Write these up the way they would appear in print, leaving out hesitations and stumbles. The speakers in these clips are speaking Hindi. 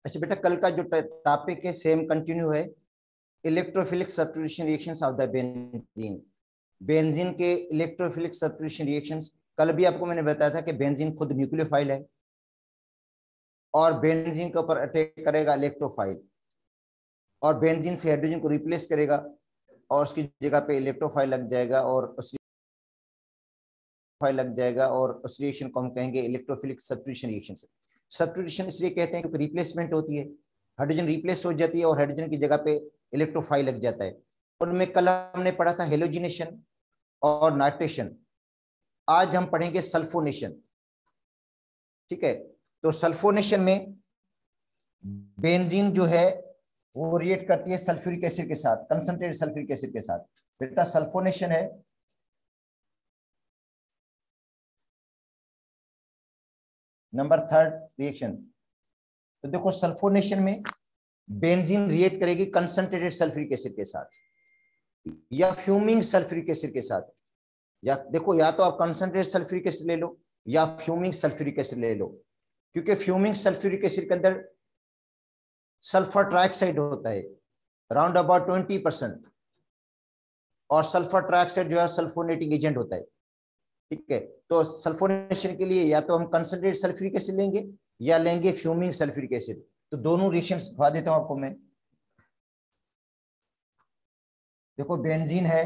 अच्छा बेटा, कल का जो टॉपिक है सेम कंटिन्यू है, electrophilic substitution reactions of the benzene. Benzene के इलेक्ट्रोफिलिक सब्स्टिट्यूशन रिएक्शंस, कल भी आपको मैंने बताया था कि बेंजीन खुद न्यूक्लियोफाइल है और बेंजीन के ऊपर अटैक करेगा इलेक्ट्रोफाइल, और बेंजीन से हाइड्रोजन को रिप्लेस करेगा और उसकी जगह पे इलेक्ट्रोफाइल लग जाएगा, और उस फाइल लग जाएगा, और उस रिएक्शन को हम कहेंगे इलेक्ट्रोफिलिक सब्स्टिट्यूशन रिएक्शन। सब्स्टिट्यूशन इसलिए कहते हैं क्योंकि रिप्लेसमेंट होती है, हाइड्रोजन रिप्लेस हो जाती है और हाइड्रोजन की जगह पे इलेक्ट्रोफाइल लग जाता है। उनमें कल हमने पढ़ा था हेलोजिनेशन और नाइट्रेशन, आज हम पढ़ेंगे सल्फोनेशन। ठीक है, तो सल्फोनेशन में बेंजीन जो है वो रिएक्ट करती है सल्फ्यूरिक एसिड के साथ, कंसंट्रेटेड सल्फ्यूरिक एसिड के साथ। बेटा सल्फोनेशन है नंबर थर्ड रिएक्शन। तो देखो सल्फोनेशन में बेंजीन रिएक्ट करेगी कंसंट्रेटेड सल्फ्यूरिक एसिड के साथ या फ्यूमिंग सल्फ्यूरिक एसिड के साथ, या देखो या तो आप कंसंट्रेटेड सल्फ्यूरिक एसिड ले लो या फ्यूमिंग सल्फ्यूरिक एसिड ले लो, क्योंकि फ्यूमिंग सल्फ्यूरिक एसिड के अंदर सल्फर ट्राइऑक्साइड होता है अराउंड अबाउट 20%, और सल्फर ट्राइऑक्साइड जो है सल्फोनेटिंग एजेंट होता है। ठीक है, तो सल्फोनेशन के लिए या तो हम कंसंट्रेटेड सल्फ्यूरिक एसिड लेंगे या लेंगे फ्यूमिंग सल्फ्यूरिक एसिड। तो दोनों रिएक्शंस दिखा देता हूं आपको मैं। देखो बेंजीन है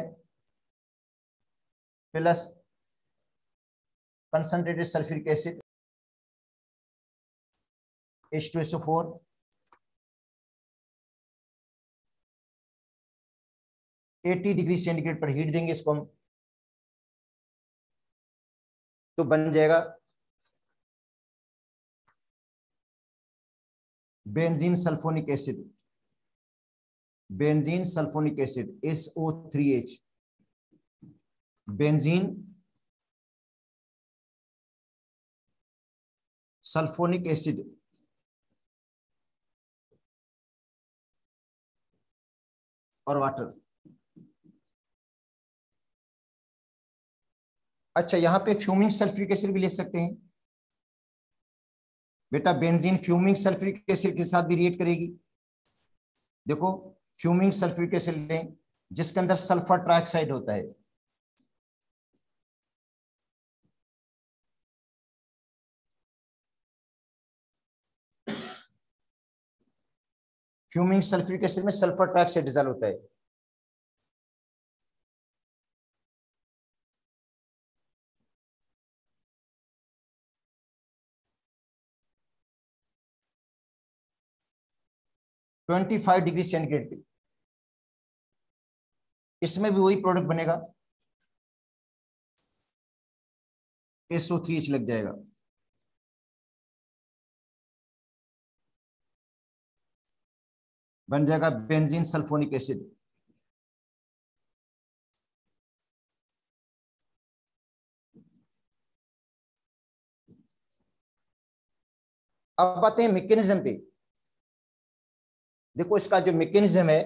plus concentrated sulphuric acid H2SO4, $80 पर हीट देंगे इसको हम, तो बन जाएगा benzene sulphonic acid, benzene sulphonic acid SO3H, benzene sulphonic acid और वाटर। अच्छा, यहां पे फ्यूमिंग सल्फ्यूरिक एसिड भी ले सकते हैं बेटा, बेंजीन फ्यूमिंग सल्फ्यूरिक एसिड के साथ भी रिएक्ट करेगी। देखो फ्यूमिंग सल्फ्यूरिक एसिड लें जिसके अंदर सल्फर ट्राइऑक्साइड होता है, फ्यूमिंग सल्फ्यूरिक एसिड में सल्फर ट्राइऑक्साइड डिसॉल्व होता है। $25 पे इसमें भी वही प्रोडक्ट बनेगा, SO3H लग जाएगा। बन जाएगा बेंजीन सल्फोनिक एसिड। अब आते हैं मैकेनिज्म पे। देखो इसका जो मैकेनिज्म है,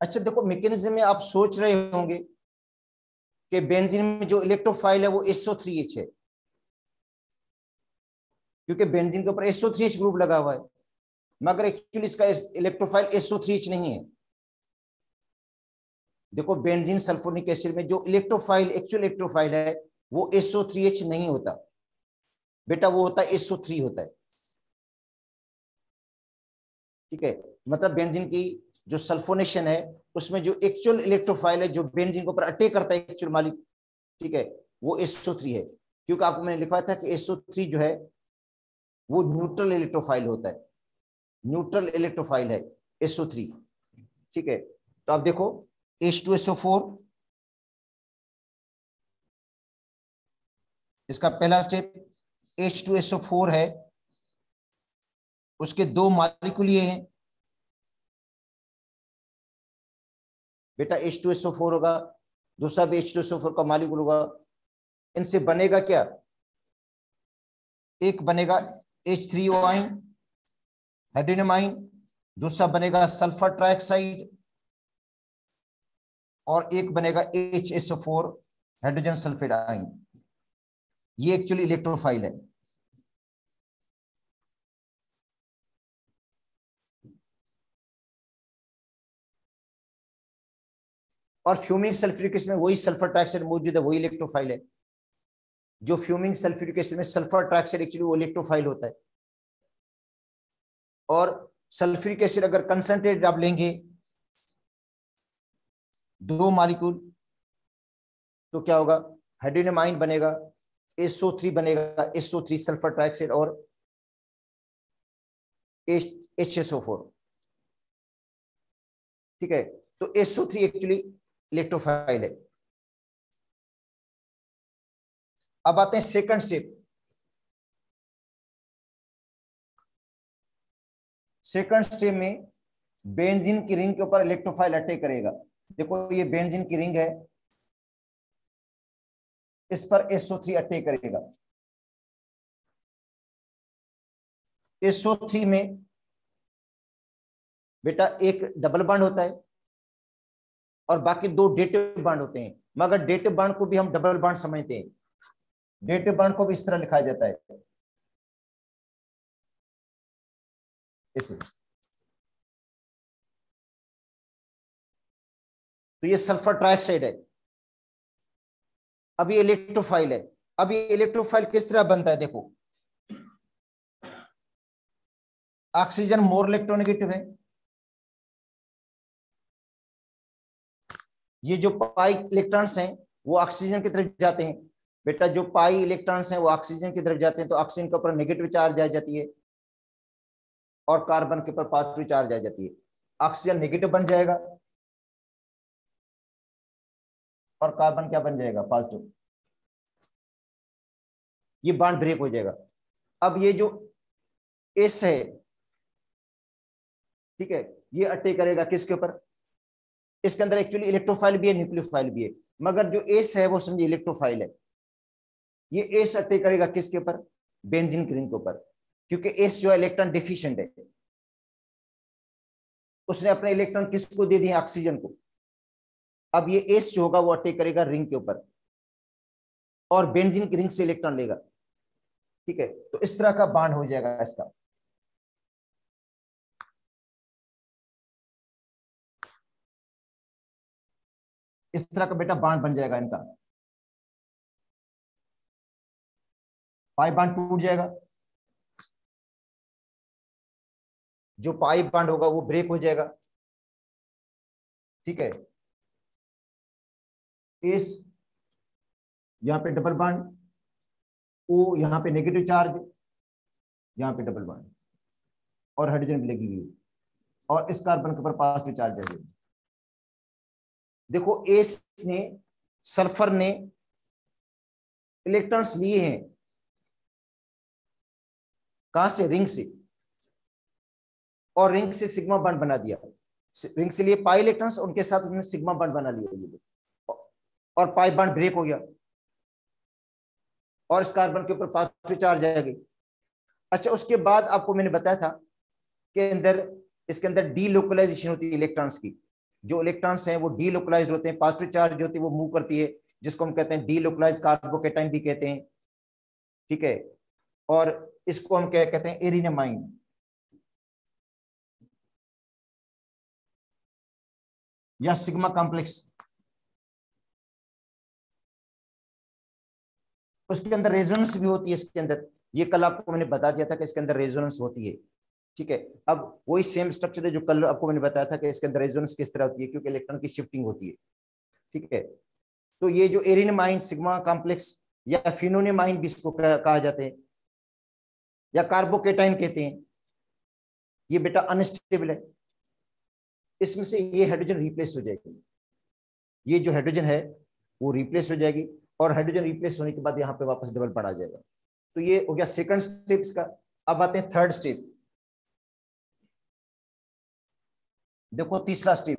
अच्छा देखो मैकेनिज्म में आप सोच रहे होंगे कि बेंजीन में जो इलेक्ट्रोफाइल है वो SO3H है, क्योंकि बेंजीन के ऊपर SO3H ग्रुप लगा हुआ है, मगर एक्चुअली इसका इलेक्ट्रोफाइल SO3H नहीं है। देखो बेंजीन सल्फोनिक एसिड में जो इलेक्ट्रोफाइल एक्चुअल इलेक्ट्रोफाइल है वो SO3H नहीं होता बेटा, वो होता है SO3 होता है। ठीक है, मतलब बेंजीन की जो सल्फोनेशन है उसमें जो एक्चुअल इलेक्ट्रोफाइल है जो बेंजीन के ऊपर अटैक करता है एक्चुअल मालिक, ठीक है, वो SO3 है। क्योंकि आपको मैंने लिखवाया था कि SO3 जो है वो न्यूट्रल इलेक्ट्रोफाइल होता है, न्यूट्रल इलेक्ट्रोफाइल है SO3। ठीक है, तो आप देखो H2SO4, इसका पहला स्टेप H2SO4 है, उसके दो मॉलिक्यूल ये हैं बेटा, H2SO4 होगा, दूसरा भी H2SO4 का मॉलिक्यूल होगा। इनसे बनेगा क्या, एक बनेगा H3O आइन हाइड्रोनियम आइन, दूसरा बनेगा सल्फर ट्राइऑक्साइड, और एक बनेगा HSO4 हाइड्रोजन सल्फेट आयन। ये एक्चुअली इलेक्ट्रोफाइल है। और फ्यूमिंग सल्फ्यूरिक एसिड में वही सल्फर ट्राइऑक्साइड मौजूद है, वही इलेक्ट्रोफाइल है। जो फ्यूमिंग सल्फ्यूरिक एसिड में सल्फर ट्राइऑक्साइड एक्चुअली वो इलेक्ट्रोफाइल होता है। और सल्फ्यूरिक एसिड अगर कंसंट्रेट आप लेंगे 2 मॉलिक्यूल तो क्या होगा, हाइड्रोजन आयन बनेगा, SO3 बनेगा, SO3 सल्फर ट्राइऑक्साइड और HSO4। ठीक है, तो SO3 एक्चुअली इलेक्ट्रोफाइल है। अब आते हैं सेकंड स्टेप। सेकंड स्टेप में बेंजीन की रिंग के ऊपर इलेक्ट्रोफाइल अटैक करेगा। देखो ये बेंजीन की रिंग है, इस पर SO3 अटैक करेगा। SO3 में बेटा एक डबल बॉन्ड होता है और बाकी 2 डेटिव बॉन्ड होते हैं, मगर डेटिव बॉन्ड को भी हम डबल बॉन्ड समझते हैं। डेटिव बॉन्ड को भी इस तरह लिखा जाता है, इसे। तो ये सल्फर ट्राइऑक्साइड है। अब ये इलेक्ट्रोफाइल है। अब ये इलेक्ट्रोफाइल किस तरह बनता है, देखो ऑक्सीजन मोर इलेक्ट्रोनेगेटिव है। ये जो पाई इलेक्ट्रॉन्स हैं वो ऑक्सीजन की तरफ जाते हैं। बेटा जो पाई इलेक्ट्रॉन्स हैं वो ऑक्सीजन की तरफ जाते हैं, तो ऑक्सीजन के ऊपर नेगेटिव चार्ज आ जाती है और कार्बन के ऊपर पॉजिटिव चार्ज आ जाती है। ऑक्सीजन नेगेटिव बन जाएगा और कार्बन क्या बन जाएगा, पॉजिटिव। ये बॉन्ड ब्रेक हो जाएगा। अब ये जो एस है, ठीक है, ये अटैक करेगा किसके ऊपर, इसके अंदर एक्चुअली इलेक्ट्रोफाइल भी है, न्यूक्लियोफाइल भी है, मगर जो एस है वो समझिए इलेक्ट्रोफाइल है। ये एस अटैक करेगा किसके ऊपर, बेंजीन की रिंग के ऊपर, क्योंकि एस जो है इलेक्ट्रॉन डिफिशिएंट है। उसने अपने इलेक्ट्रॉन किसको दे दिए, ऑक्सीजन को। अब ये एस जो होगा वो अटैक करेगा रिंग के ऊपर और बेंजीन की रिंग से इलेक्ट्रॉन लेगा। ठीक है, तो इस तरह का बॉन्ड हो जाएगा इसका। इस तरह का बेटा बॉन्ड बन जाएगा इनका। पाई बॉन्ड टूट जाएगा, जो पाई बॉन्ड होगा वो ब्रेक हो जाएगा। ठीक है, इस यहां पे डबल बॉन्ड, ओ यहां पे नेगेटिव चार्ज, यहां पे डबल बॉन्ड और हाइड्रोजन भी लगी हुई, और इस कार्बन के ऊपर पॉजिटिव चार्ज है। देखो एस ने, सल्फर ने इलेक्ट्रॉन्स लिए हैं कहां से, रिंग से, और रिंग से सिग्मा बॉन्ड बना दिया। रिंग से लिए पाई इलेक्ट्रॉन्स, उनके साथ उसने सिग्मा बॉन्ड बना लिया और पाई बॉन्ड ब्रेक हो गया और इस कार्बन के ऊपर पॉजिटिव चार्ज आ गई। अच्छा, उसके बाद आपको मैंने बताया था कि अंदर, इसके अंदर डीलोकलाइजेशन होती है इलेक्ट्रॉन्स की। जो इलेक्ट्रॉन्स हैं वो डीलोकलाइज्ड होते हैं, पॉजिटिव चार्ज होती है वो मूव करती है, जिसको हम कहते हैं डीलोकलाइज्ड कार्बोकेटाइन भी कहते हैं। ठीक है, और इसको हम क्या कहते हैं, एरिनमाइन। या सिग्मा कॉम्प्लेक्स। उसके अंदर रेजोनेंस भी होती है इसके अंदर, ये कल आपको मैंने बता दिया था कि इसके अंदर रेजोनेंस होती है। ठीक है, अब वही सेम स्ट्रक्चर है जो कल आपको मैंने बताया था कि इसके अंदर रेजोनेंस किस तरह होती है, क्योंकि इलेक्ट्रॉन की शिफ्टिंग होती है। ठीक है, तो ये जो एरिनमाइन, सिग्मा कॉम्प्लेक्स या फिनोनेमाइन भी इसको कहा जाते हैं, या कार्बोकेटाइन कहते हैं, ये बेटा अनस्टेबल है। इसमें से ये हाइड्रोजन रिप्लेस हो जाएगी, ये जो हाइड्रोजन है वो रिप्लेस हो जाएगी, और हाइड्रोजन रिप्लेस होने के बाद यहाँ पे वापस डबल बॉन्ड आ जाएगा। तो ये हो गया सेकंड स्टेप इसका। अब आते हैं थर्ड स्टेप। देखो तीसरा स्टेप,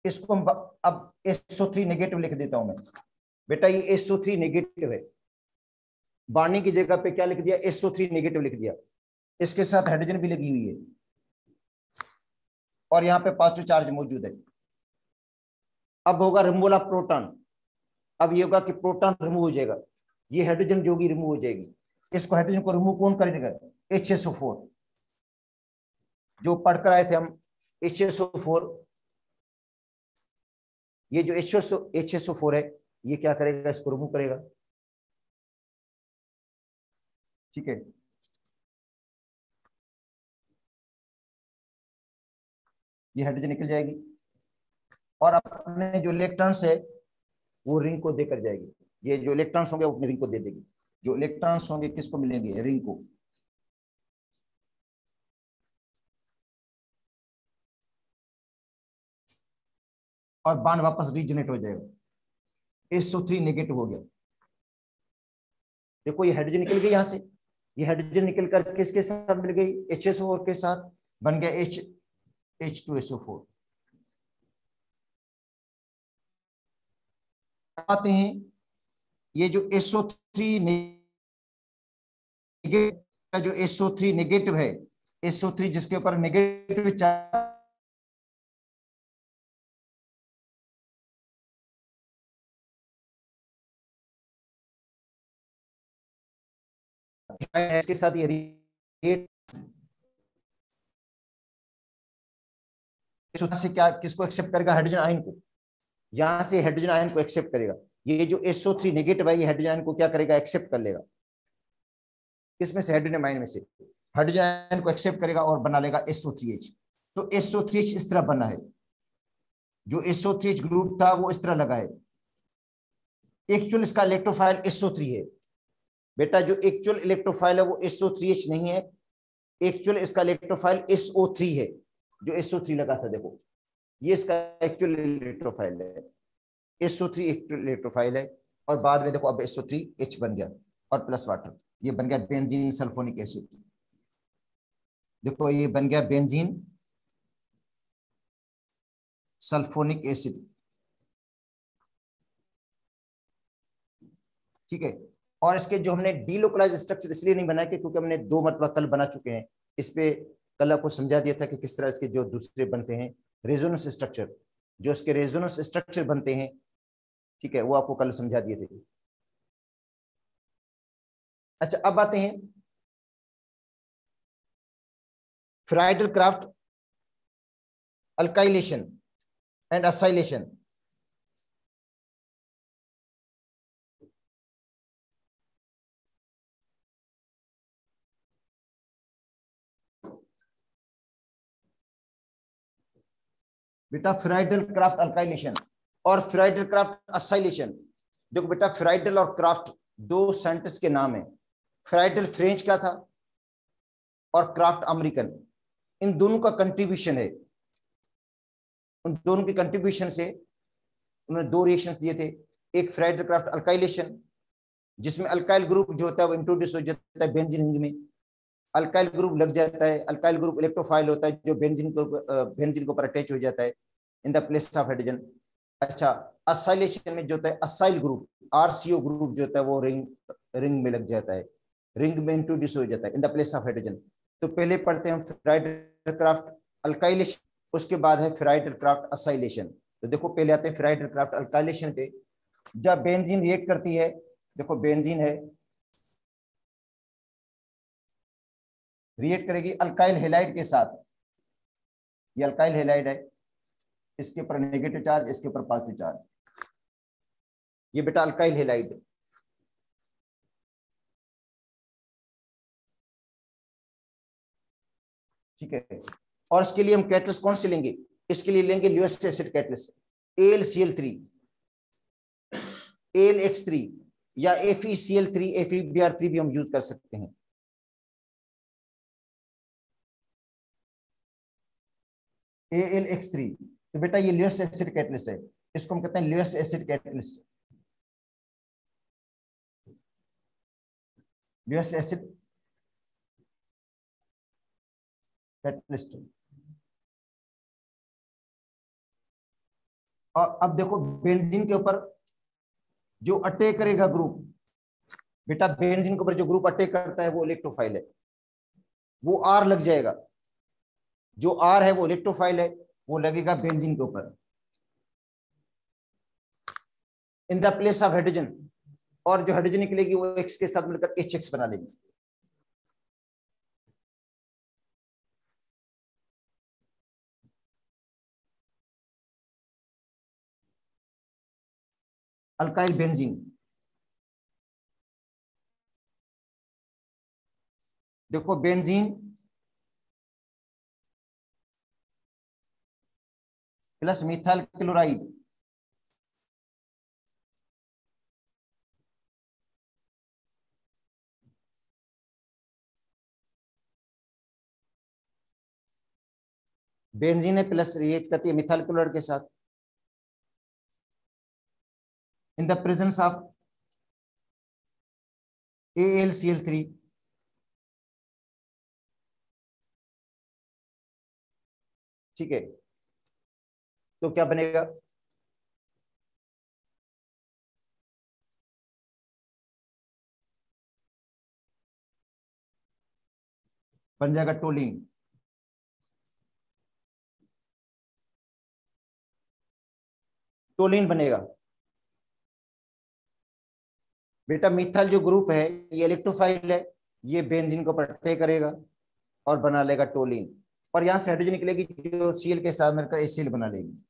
इसको हम अब SO3 नेगेटिव लिख देता हूं मैं। बेटा ये SO3 नेगेटिव है, बॉन्डिंग की जगह पे क्या लिख दिया, SO3 नेगेटिव लिख दिया। इसके साथ हाइड्रोजन भी लगी हुई है और यहाँ पे पॉजिटिव चार्ज मौजूद है। अब होगा रिमूवल ऑफ प्रोटॉन। अब ये होगा कि प्रोटॉन रिमूव हो जाएगा, ये हाइड्रोजन जो होगी रिमूव हो जाएगी। इसको हाइड्रोजन को रिमूव कौन करेगा? HSO4। जो पढ़कर आए थे हम HSO4, ये जो HSO4 है ये क्या करेगा? इसको रिमूव करेगा। ठीक है, ये हाइड्रोजन निकल जाएगी और अपने जो इलेक्ट्रॉन्स है वो रिंग को देकर जाएगी। ये जो इलेक्ट्रॉन्स होंगे वो अपने रिंग को दे देगी। जो इलेक्ट्रॉन्स होंगे किसको मिलेंगे? रिंग को। और बांड वापस रीजनरेट हो जाएगा। SO3 नेगेटिव हो गया। देखो ये हाइड्रोजन निकल गई यहां से, ये हाइड्रोजन निकल कर किसके साथ मिल गई? HSO4 के साथ, बन गया H2SO4। आते हैं ये जो SO3 नेगेटिव, जो SO3 नेगेटिव है, SO3 जिसके ऊपर नेगेटिव चार्ज इसके साथ ये रेट से क्या किसको एक्सेप्ट करेगा? हाइड्रोजन आयन को। यहां से हाइड्रोजन आयन को एक्सेप्ट करेगा। ये जो SO3 नेगेटिव है ये हाइड्रोजन आयन को क्या करेगा? एक्सेप्ट कर लेगा। किसमें से? हाइड्रोजन आयन में से हाइड्रोजन आयन को एक्सेप्ट करेगा और बना लेगा SO3H। तो SO3H इस तरह बना है। जो SO3H ग्रुप था वो इस तरह लगा है। एक्चुअल इसका इलेक्ट्रोफाइल SO3 है। बेटा जो एक्चुअल इलेक्ट्रोफाइल है वो SO3H नहीं है, एक्चुअल इसका इलेक्ट्रोफाइल SO3 है। जो SO3 लगा था देखो, ये इसका एक्चुअल इलेक्ट्रोफाइल है। SO3 एक्चुअल इलेक्ट्रोफाइल है और बाद में देखो अब SO3H बन गया और प्लस वाटर, ये बन गया बेंजीन सल्फोनिक एसिड। देखो ये बन गया बेंजीन सल्फोनिक एसिड। ठीक है, और इसके जो हमने डीलोकलाइज स्ट्रक्चर इसलिए नहीं बनाया क्योंकि हमने 2 मरतबा कल बना चुके हैं। इस पे कल आपको समझा दिया था कि किस तरह इसके जो दूसरे बनते हैं रेजोनेंस स्ट्रक्चर, जो इसके रेजोनेंस स्ट्रक्चर बनते हैं, ठीक है, वो आपको कल समझा दिए थे। अच्छा अब आते हैं Friedl craft alkylation and acylation. बेटा फ्राइडल क्राफ्ट अल्काइलेशन और फ्राइडल क्राफ्ट असाइलेशन। देखो बेटा फ्राइडल और क्राफ्ट 2 साइंटिस्ट के नाम है। फ्राइडल फ्रेंच का था और क्राफ्ट अमेरिकन। इन दोनों का कंट्रीब्यूशन है, उन दोनों के कंट्रीब्यूशन से उन्होंने 2 रिएक्शंस दिए थे। एक फ्राइडल क्राफ्ट अल्काइलेशन जिसमें अल्काइल ग्रुप जो होता है वो इंट्रोड्यूस हो जाता है बेंजीन रिंग में, अल्काइल ग्रुप लग जाता है, अल्काइल ग्रुप इलेक्ट्रोफाइल होता है जो बेंजीन के ऊपर अटैच हो जाता है in the place of hydrogen. अच्छा असाइलेशन में जो होता है असाइल ग्रुप RCO ग्रुप जो होता है वो रिंग में लग जाता है, रिंग में इंट्रोड्यूस हो जाता है in the place of hydrogen. तो पहले पढ़ते हैं फ्राइडल क्राफ्ट अल्काइलेशन, उसके बाद है फ्राइडल क्राफ्ट असाइलेशन। तो देखो पहले आते हैं फ्राइडल क्राफ्ट अल्काइलेशन पे। जब बेंजीन रिएक्ट करती है, देखो बेंजीन है, रिएक्ट करेगी अल्काइल हेलाइड के साथ। ये अल्काइल हेलाइड है, इसके ऊपर नेगेटिव चार्ज, इसके ऊपर पॉजिटिव चार्ज। ये बेटा अल्काइल हेलाइड है। ठीक है, और इसके लिए हम कैटलिस्ट कौन से लेंगे? इसके लिए लेंगे ल्यूएस एसिड कैटलिस्ट AlCl3, AlX3 या FeCl3 FeBr3 भी हम यूज कर सकते हैं। AlX3 तो बेटा ये ल्यूएस एसिड कैटलिस्ट है, इसको हम कहते हैं Lewis acid catalyst. Lewis acid catalyst. और अब देखो बेंजीन के ऊपर जो अटैक करेगा ग्रुप, बेटा बेंजीन के ऊपर जो ग्रुप अटैक करता है वो इलेक्ट्रोफाइल है। वो आर लग जाएगा, जो आर है वो इलेक्ट्रोफाइल है, वो लगेगा बेंजीन के ऊपर in the place of hydrogen, और जो हाइड्रोजन निकलेगी वो एक्स के साथ मिलकर एच एक्स बना लेगी। अल्काइल बेंजीन, देखो benzene plus methyl chloride, benzene है प्लस रिएक्ट करती है मिथाइल क्लोराइड के साथ इन द प्रेजेंस ऑफ AlCl3, ठीक है। तो क्या बनेगा, बन जाएगा टोलिन। टोलिन बनेगा बेटा, मिथाइल जो ग्रुप है ये इलेक्ट्रोफाइल है, ये बेंजीन को अटैक करेगा और बना लेगा टोलिन, और यहां से हाइड्रोजन निकलेगी जो Cl के साथ मिलकर HCl बना लेगी।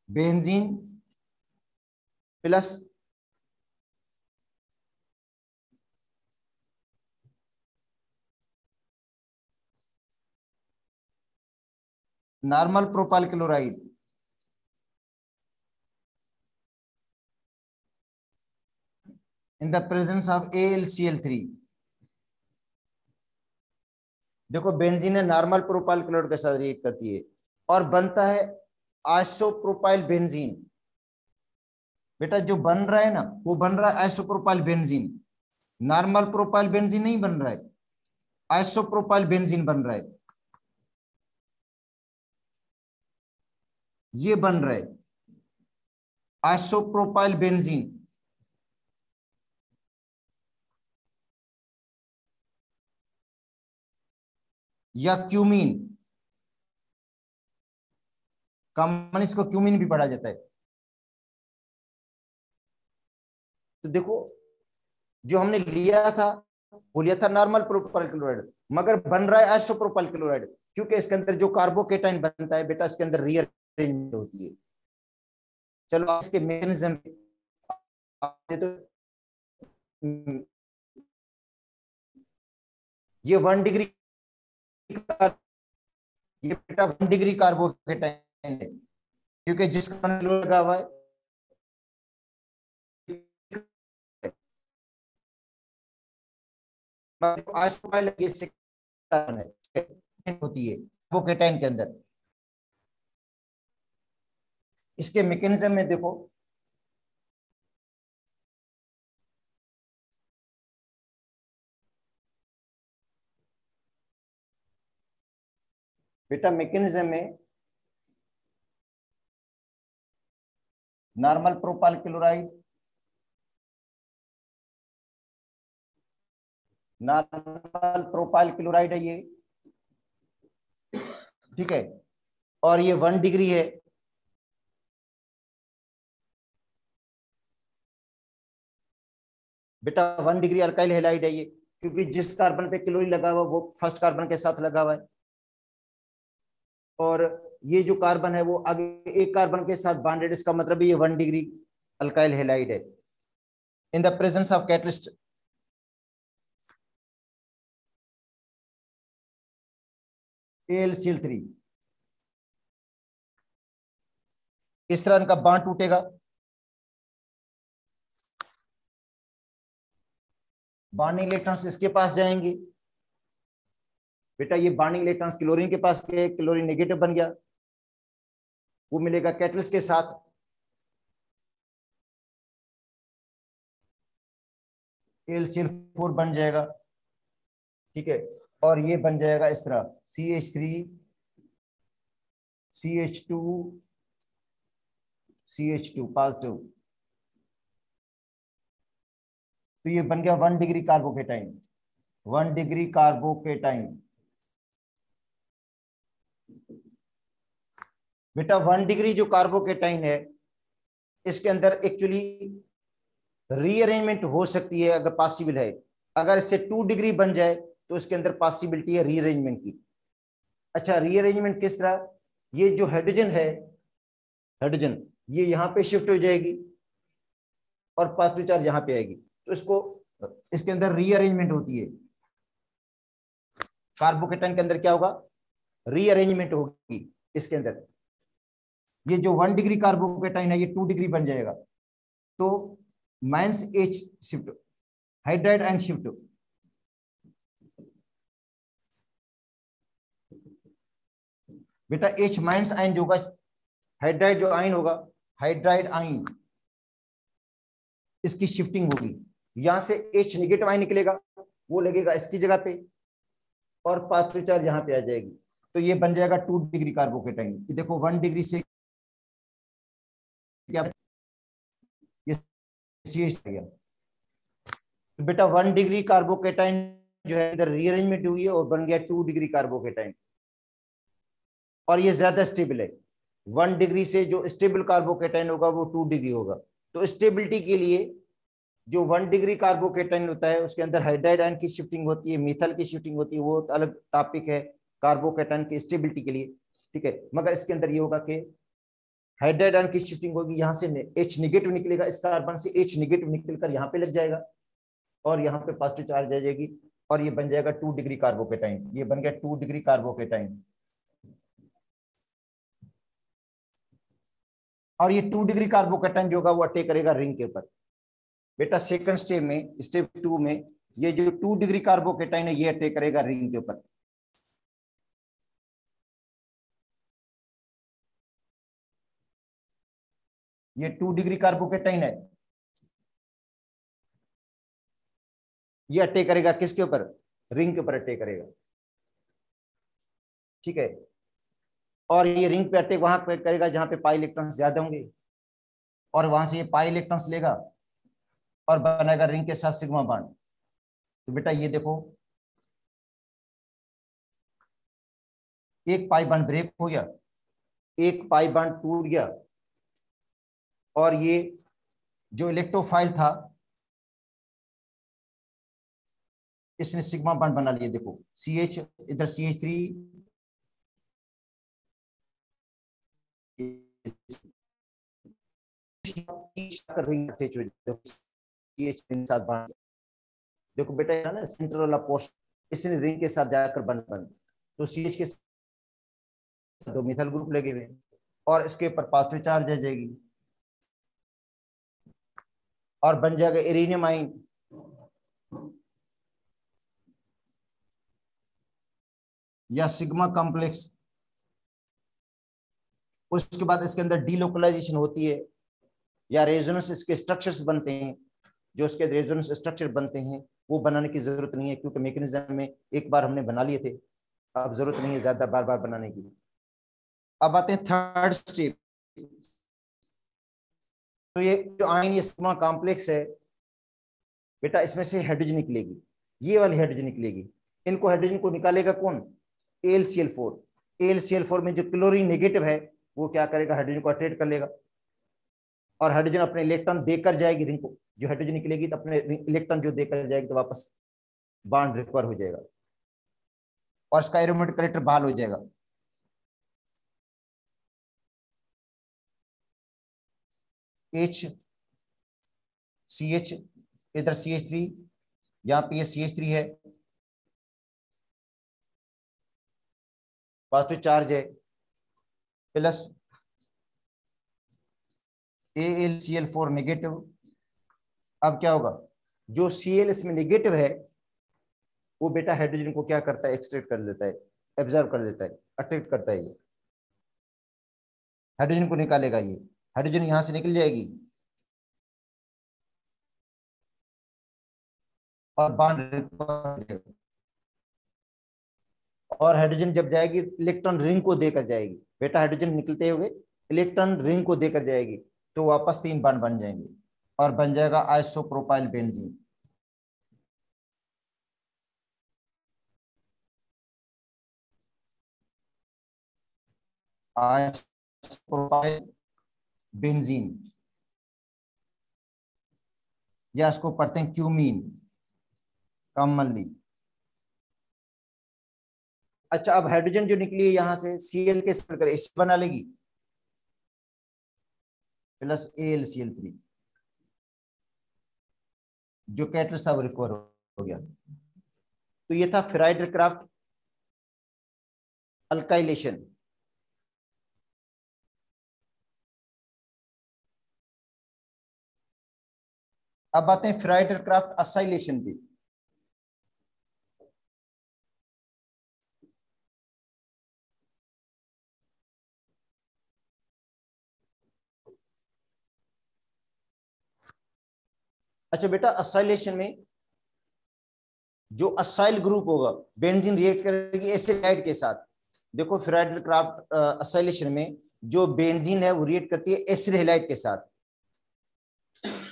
Benzene plus normal propyl chloride in the presence of AlCl3, देखो बेंजीन है नॉर्मल प्रोपाइल क्लोराइड के साथ रिएक्ट करती है और बनता है आइसोप्रोपाइल बेंजीन। बेटा जो बन रहा है ना वो बन रहा है isopropyl benzene, normal propyl benzene नहीं बन रहा है, आइसोप्रोपाइल बेंजीन बन रहा है, ये बन रहा है आइसोप्रोपाइल बेंजीन। या क्यूमीन, कॉमन इसको क्यूमीन भी पढ़ा जाता है। तो देखो जो हमने लिया था वो लिया था नॉर्मल प्रोपाइल क्लोराइड, मगर बन रहा है आइसोप्रोपाइल क्लोराइड, क्योंकि इसके अंदर जो कार्बोकेटाइन बनता है बेटा इसके अंदर रीअरेंजमेंट होती है। चलो इसके मैकेनिज्म तो ये 1 डिग्री, ये बेटा 1 डिग्री कार्बोकेटाइन है, क्योंकि जिसका लगा हुआ है होती है कार्बोकेटाइन के अंदर। इसके मैकेनिज्म में देखो बेटा, मैकेनिज्म में normal propyl chloride, normal propyl chloride है ये, ठीक है, और ये 1 डिग्री है, बेटा 1 डिग्री अल्काइल हैलाइड है ये, क्योंकि जिस कार्बन पे क्लोरीन लगा हुआ वो फर्स्ट कार्बन के साथ लगा हुआ है, और ये जो कार्बन है वो आगे एक कार्बन के साथ बॉन्डेड, इसका मतलब ये 1 डिग्री अल्काइल हैलाइड है इन the presence of catalyst AlCl3। इस तरह इनका बॉन्ड टूटेगा, बॉन्डिंग इलेक्ट्रॉन्स इसके पास जाएंगे, बेटा ये बॉन्डिंग इलेक्ट्रॉन्स क्लोरीन के पास गए, क्लोरीन नेगेटिव बन गया, वो मिलेगा कैटलिस्ट के साथ, AlCl4 बन जाएगा, ठीक है, और ये बन जाएगा इस तरह CH3 CH2 CH2 पॉजिटिव, तो ये बन गया 1 डिग्री कार्बोकेटाइन, 1 डिग्री कार्बोकेटाइन। बेटा 1 डिग्री जो कार्बोकेटाइन है इसके अंदर एक्चुअली रीअरेंजमेंट हो सकती है अगर पॉसिबल है। अगर इससे 2 डिग्री बन जाए तो इसके अंदर पॉसिबिलिटी है रीअरेंजमेंट की। अच्छा, रीअरेंजमेंट किस तरह? ये जो हाइड्रोजन है, हाइड्रोजन ये यहां पे शिफ्ट हो जाएगी और पॉजिटिव चार्ज यहां पे आएगी, तो इसको इसके अंदर रीअरेंजमेंट होती है। कार्बोकेटाइन के अंदर क्या होगा? रीअरेंजमेंट होगी इसके अंदर। ये जो 1 डिग्री कार्बोकेटाइन है ये 2 डिग्री बन जाएगा, तो minus H shift, hydride ion shift, बेटा H माइनस आयन जो होगा, हाइड्राइड जो आयन होगा, हाइड्राइड आयन, इसकी शिफ्टिंग होगी। यहां से H नेगेटिव आयन निकलेगा, वो लगेगा इसकी जगह पे और पॉजिटिव चार्ज यहां पे आ जाएगी, तो ये बन जाएगा 2 डिग्री कार्बोकेटाइन। देखो 1 डिग्री से क्या ये CH गया, तो बेटा 1 डिग्री कार्बोकेटाइन जो है इधर रीअरेंजमेंट हुई है और बन गया 2 डिग्री कार्बोकेटाइन, और ये ज्यादा स्टेबल है। 1 डिग्री से जो स्टेबल कार्बोकेटाइन होगा वो 2 डिग्री होगा। तो स्टेबिलिटी के लिए जो 1 डिग्री कार्बोकेटाइन होता है उसके अंदर हाइड्राइड आयन की शिफ्टिंग होती है, मिथाइल की शिफ्टिंग होती है, वो अलग टॉपिक है कार्बोकेटाइन की स्टेबिलिटी के लिए, ठीक है। मगर इसके अंदर ये होगा कि हाइड्राइड आयन की शिफ्टिंग होगी, यहाँ से H नेगेटिव निकलेगा, इस कार्बन से H नेगेटिव निकलकर यहाँ पे लग जाएगा और यहाँ पे पॉजिटिव चार्ज आ जाएगी और ये बन जाएगा 2 डिग्री कार्बोकेटाइन। ये बन गया 2 डिग्री कार्बोकेटाइन, और ये 2 डिग्री कार्बोकेटाइन जो होगा वो अटैक करेगा रिंग के ऊपर। बेटा सेकंड स्टेप में, स्टेप 2 में, ये जो 2 डिग्री कार्बोकेटाइन है ये अटैक करेगा रिंग के ऊपर। ये 2 डिग्री कार्बोकेटाइन है, ये अटैक करेगा किसके ऊपर? रिंग के ऊपर अटैक करेगा, ठीक है। और ये रिंग पे अटैक वहां पे करेगा जहां पे पाई इलेक्ट्रॉन्स ज्यादा होंगे, और वहां से ये पाई इलेक्ट्रॉन्स लेगा और बनाएगा रिंग के साथ सिग्मा बॉन्ड। तो बेटा ये देखो, एक पाई बॉन्ड ब्रेक हो गया, एक पाई बॉन्ड टूट गया, और ये जो इलेक्ट्रोफाइल था इसने सिग्मा बॉन्ड बना लिया। देखो CH, इधर CH3, देखो बेटा यहाँ ना सेंटर वाला पोस्ट, इसने रिंग के साथ जाकर बन, तो CH के दो मिथाइल ग्रुप लगे हुए और इसके ऊपर पॉजिटिव चार्ज आ जाएगी और बन जाएगा इरेनियम आयन। या सिग्मा कॉम्प्लेक्स। उसके बाद इसके अंदर डीलोकलाइजेशन होती है या रेजोनेंस इसके स्ट्रक्चर्स बनते हैं, जो इसके रेजोनेंस स्ट्रक्चर बनते हैं वो बनाने की जरूरत नहीं है, क्योंकि मैकेनिज्म में एक बार हमने बना लिए थे, अब जरूरत नहीं है ज्यादा बार बार बनाने की। अब आते हैं थर्ड स्टेप। तो ये जो आयन, ये सिग्मा कॉम्प्लेक्स है बेटा, इसमें से हाइड्रोजन निकलेगी, ये वाली हाइड्रोजन निकलेगी। इनको हाइड्रोजन को निकालेगा कौन? AlCl4। AlCl4 में जो क्लोरीन नेगेटिव है वो क्या करेगा? हाइड्रोजन को अट्रैक्ट कर लेगा और हाइड्रोजन अपने इलेक्ट्रॉन देकर जाएगी रिंग को। जो हाइड्रोजन निकलेगी तो अपने इलेक्ट्रॉन जो देकर जाएगी तो वापस बॉन्ड रिकवर हो जाएगा और इसका एरोमेटिक करेक्टर बहाल हो जाएगा। H CH, इधर CH3, यहाँ पे ये CH3 है, पॉजिटिव चार्ज है, प्लस AlCl4 नेगेटिव। अब क्या होगा? जो Cl इसमें नेगेटिव है वो बेटा हाइड्रोजन को क्या करता है? एक्सट्रैक्ट कर लेता है, एब्जॉर्ब कर लेता है, अट्रैक्ट करता है। ये हाइड्रोजन को निकालेगा, ये हाइड्रोजन यहां से निकल जाएगी और बॉन्ड, और हाइड्रोजन जब जाएगी इलेक्ट्रॉन रिंग को देकर जाएगी। बेटा हाइड्रोजन निकलते हुए इलेक्ट्रॉन रिंग को देकर जाएगी तो वापस 3 बॉन्ड बन जाएंगे और बन जाएगा आइसोप्रोपाइल बेंजीन। आइसोप्रोपाइल बेंजीन, या इसको पढ़ते हैं क्यूमीन कॉमनली। अच्छा, अब हाइड्रोजन जो निकली है यहां से Cl के साथ कर इस बना लेगी प्लस AlCl3, जो कैटलिस्ट अब रिकवर हो गया। तो ये था फ्राइडल क्राफ्ट अल्काइलेशन। अब आते हैं फ्राइडल क्राफ्ट असाइलेशन पे। अच्छा बेटा, असाइलेशन में जो असाइल ग्रुप होगा बेंजीन रिएक्ट करेगी एसिड के साथ। देखो फ्राइडल क्राफ्ट असाइलेशन में जो बेंजीन है वो रिएक्ट करती है एसिड हैलाइड के साथ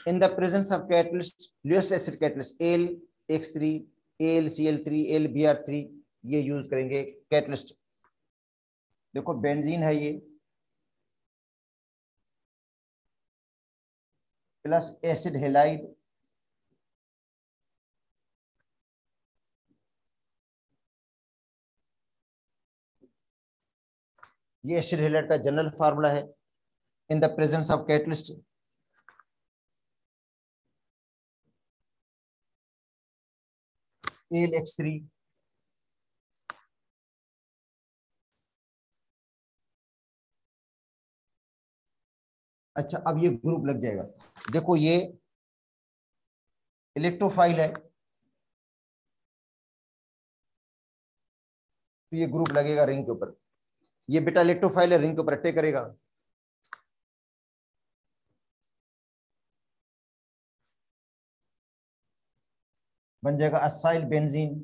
इन the presence of catalyst, Lewis acid catalyst AlX3, AlCl3, AlBr3, ये यूज करेंगे कैटलिस्ट। देखो बेंजीन है ये प्लस एसिड हैलाइड, ये एसिड हैलाइड का जनरल फार्मूला है इन the presence of catalyst. AlX3, अच्छा अब ये ग्रुप लग जाएगा। देखो ये इलेक्ट्रोफाइल है तो ये ग्रुप लगेगा रिंग के ऊपर। ये बेटा इलेक्ट्रोफाइल है, रिंग के ऊपर अटैक करेगा। बन जाएगा असाइल बेंजीन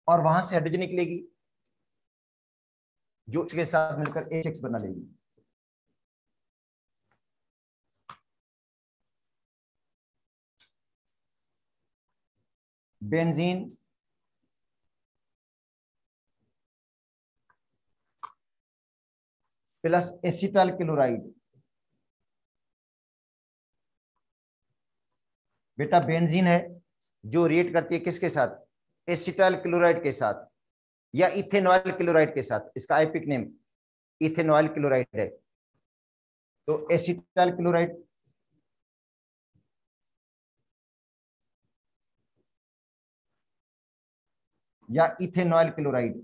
और वहां से हाइड्रोजन निकलेगी जो इसके साथ मिलकर HX बना लेगी। Benzene plus acetyl chloride. बेटा बेंजीन है जो रिएक्ट करती है किसके साथ, एसिटाइल क्लोराइड के साथ या इथेनॉइल क्लोराइड के साथ। इसका आइपिक नेम इथेनॉइल क्लोराइड है। तो एसिटाइल क्लोराइड या इथेनॉइल क्लोराइड,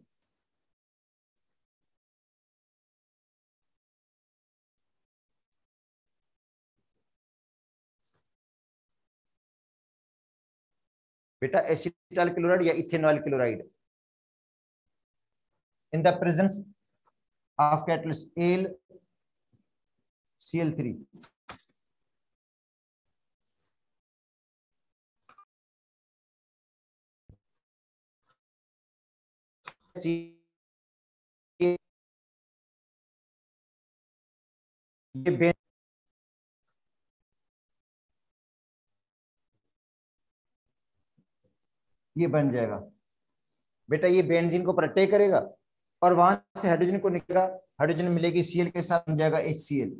बेटा एसिटाइल क्लोराइड या ethanoyl chloride in the presence of catalyst AlCl3। ये ये बन जाएगा बेटा, ये बेंजीन को अटैक करेगा और वहां से हाइड्रोजन को निकलेगा, हाइड्रोजन मिलेगी Cl के साथ, बन जाएगा HCl।